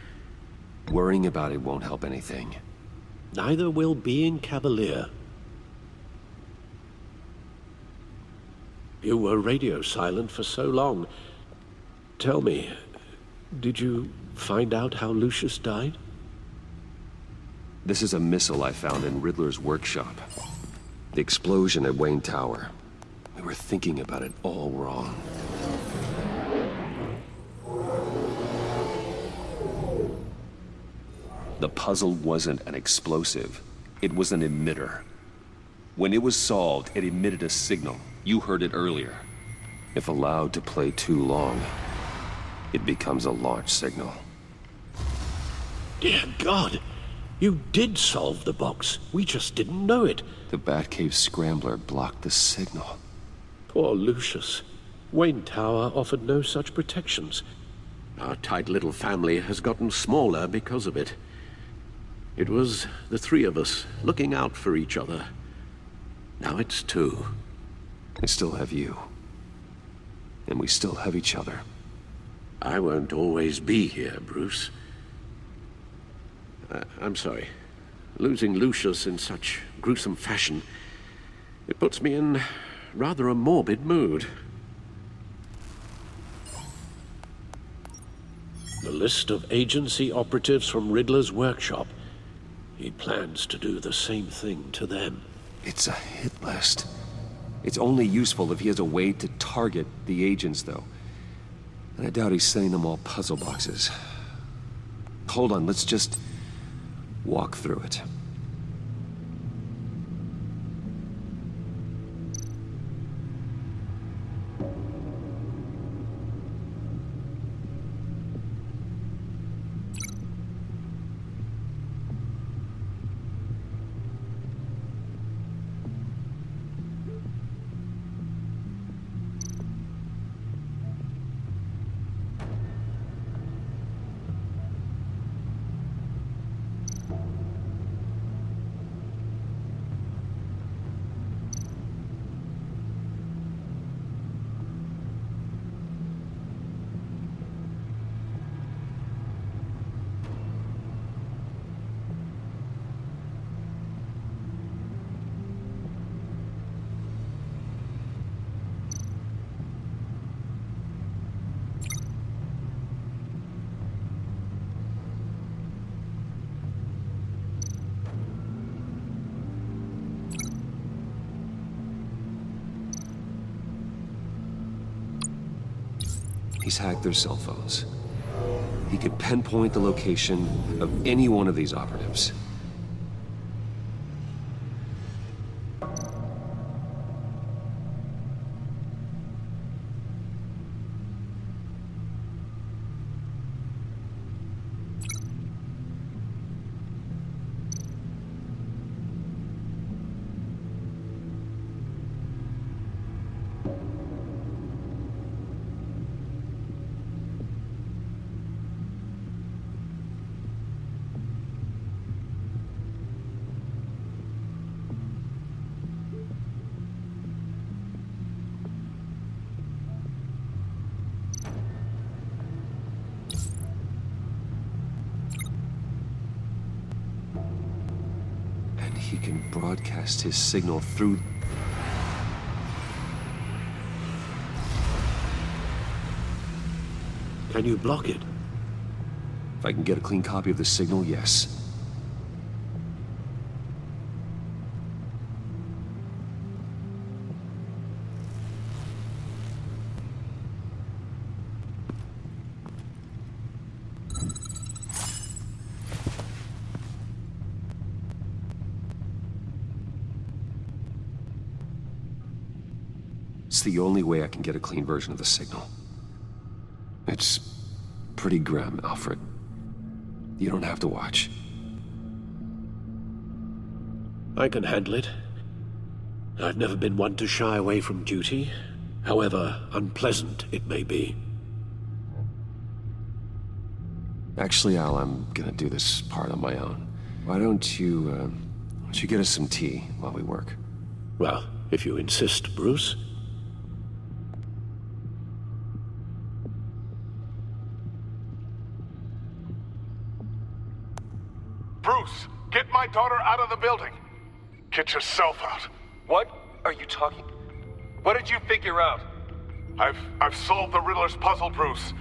Worrying about it won't help anything. Neither will being cavalier. You were radio silent for so long. Tell me, did you find out how Lucius died? This is a missile I found in Riddler's workshop. The explosion at Wayne Tower. We were thinking about it all wrong. The puzzle wasn't an explosive. It was an emitter. When it was solved, it emitted a signal. You heard it earlier. If allowed to play too long, it becomes a launch signal. Dear God! You did solve the box. We just didn't know it. The Batcave scrambler blocked the signal. Poor Lucius. Wayne Tower offered no such protections. Our tight little family has gotten smaller because of it. It was the three of us looking out for each other. Now it's two. I still have you. And we still have each other. I won't always be here, Bruce. I'm sorry. Losing Lucius in such gruesome fashion, it puts me in rather a morbid mood. The list of agency operatives from Riddler's workshop. He plans to do the same thing to them. It's a hit list. It's only useful if he has a way to target the agents, though. And I doubt he's sending them all puzzle boxes. Hold on, let's just walk through it. He's hacked their cell phones. He can pinpoint the location of any one of these operatives. He can broadcast his signal through... Can you block it? If I can get a clean copy of the signal, yes. It's the only way I can get a clean version of the signal. It's pretty grim, Alfred. You don't have to watch. I can handle it. I've never been one to shy away from duty, however unpleasant it may be. Actually, Al, I'm gonna do this part on my own. Why don't you get us some tea while we work? Well, if you insist, Bruce. Bruce, get my daughter out of the building. Get yourself out. What are you talking? What did you figure out? I've solved the Riddler's puzzle, Bruce.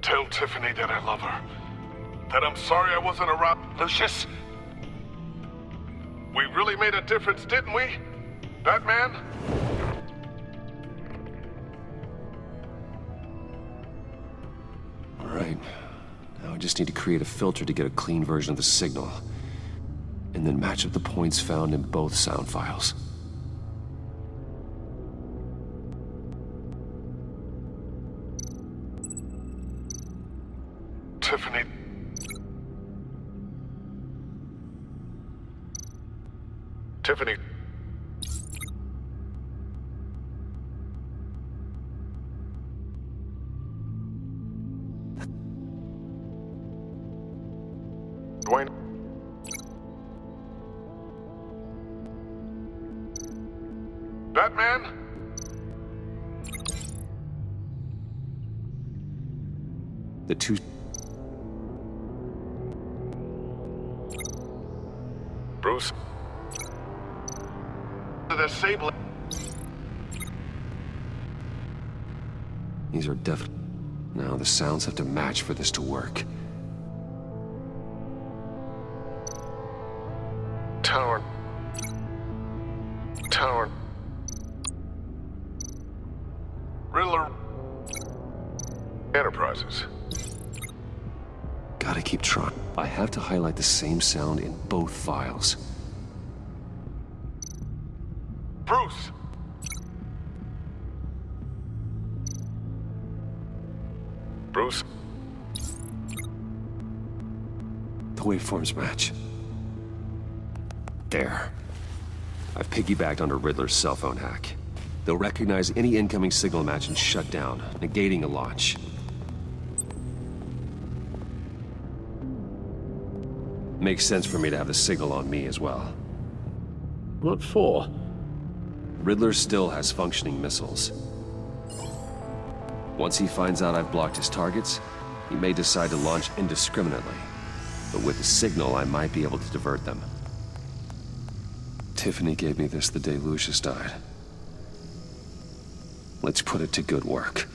Tell Tiffany that I love her. That I'm sorry I wasn't around. Lucius? We really made a difference, didn't we? Batman? All right. Now I just need to create a filter to get a clean version of the signal. And then match up the points found in both sound files. Tiffany. Tiffany. Dwayne. Batman? The two... Bruce? The sable... These are definitely... Now the sounds have to match for this to work. Tower. Riddler. Enterprises. Gotta keep trying. I have to highlight the same sound in both files. Bruce! Bruce? The waveforms match. There. I've piggybacked onto Riddler's cell phone hack. They'll recognize any incoming signal match and shut down, negating a launch. Makes sense for me to have the signal on me as well. What for? Riddler still has functioning missiles. Once he finds out I've blocked his targets, he may decide to launch indiscriminately. But with the signal, I might be able to divert them. Tiffany gave me this the day Lucius died. Let's put it to good work.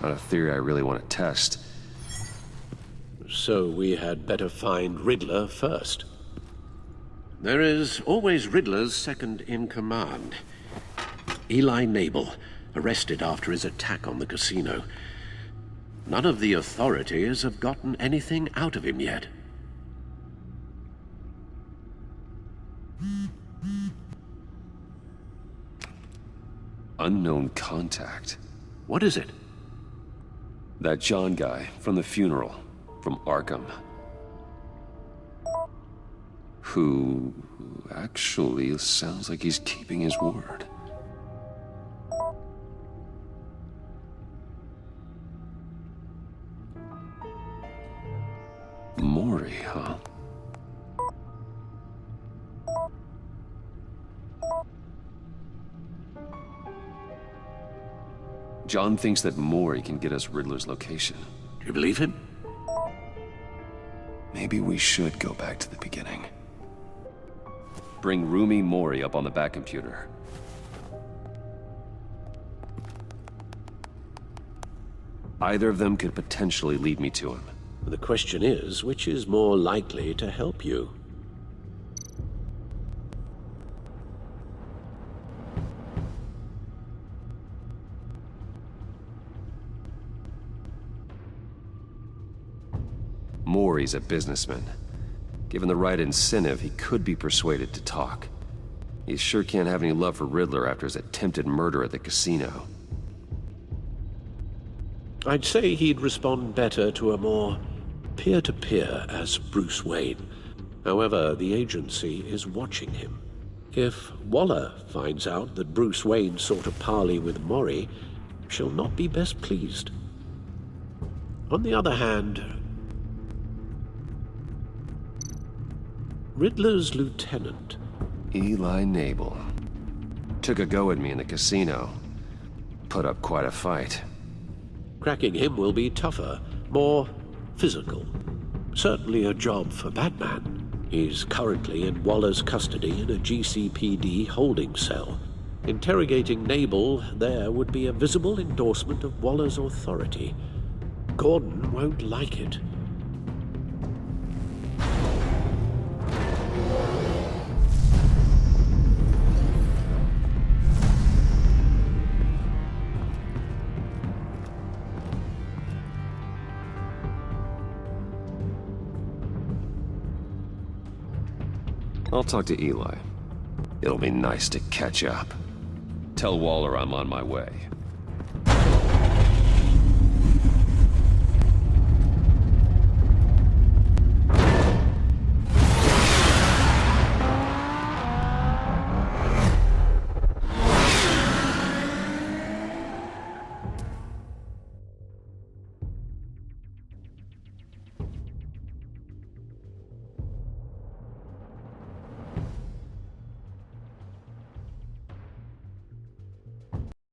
Not a theory I really want to test. So we had better find Riddler first. There is always Riddler's second in command. Eli Nabel, arrested after his attack on the casino. None of the authorities have gotten anything out of him yet. Unknown contact. What is it? That John guy from the funeral, from Arkham. Who actually sounds like he's keeping his word. Maury, huh? John thinks that Maury can get us Riddler's location. Do you believe him? Maybe we should go back to the beginning. Bring Roomy Maury up on the back computer. Either of them could potentially lead me to him. The question is, which is more likely to help you? Maury's a businessman. Given the right incentive, he could be persuaded to talk. He sure can't have any love for Riddler after his attempted murder at the casino. I'd say he'd respond better to a more peer-to-peer as Bruce Wayne. However, the agency is watching him. If Waller finds out that Bruce Wayne sought a parley with Maury, she'll not be best pleased. On the other hand, Riddler's lieutenant, Eli Nabel, took a go at me in the casino. Put up quite a fight. Cracking him will be tougher, more physical. Certainly a job for Batman. He's currently in Waller's custody in a GCPD holding cell. Interrogating Nabel there would be a visible endorsement of Waller's authority. Gordon won't like it. I'll talk to Eli. It'll be nice to catch up. Tell Waller I'm on my way.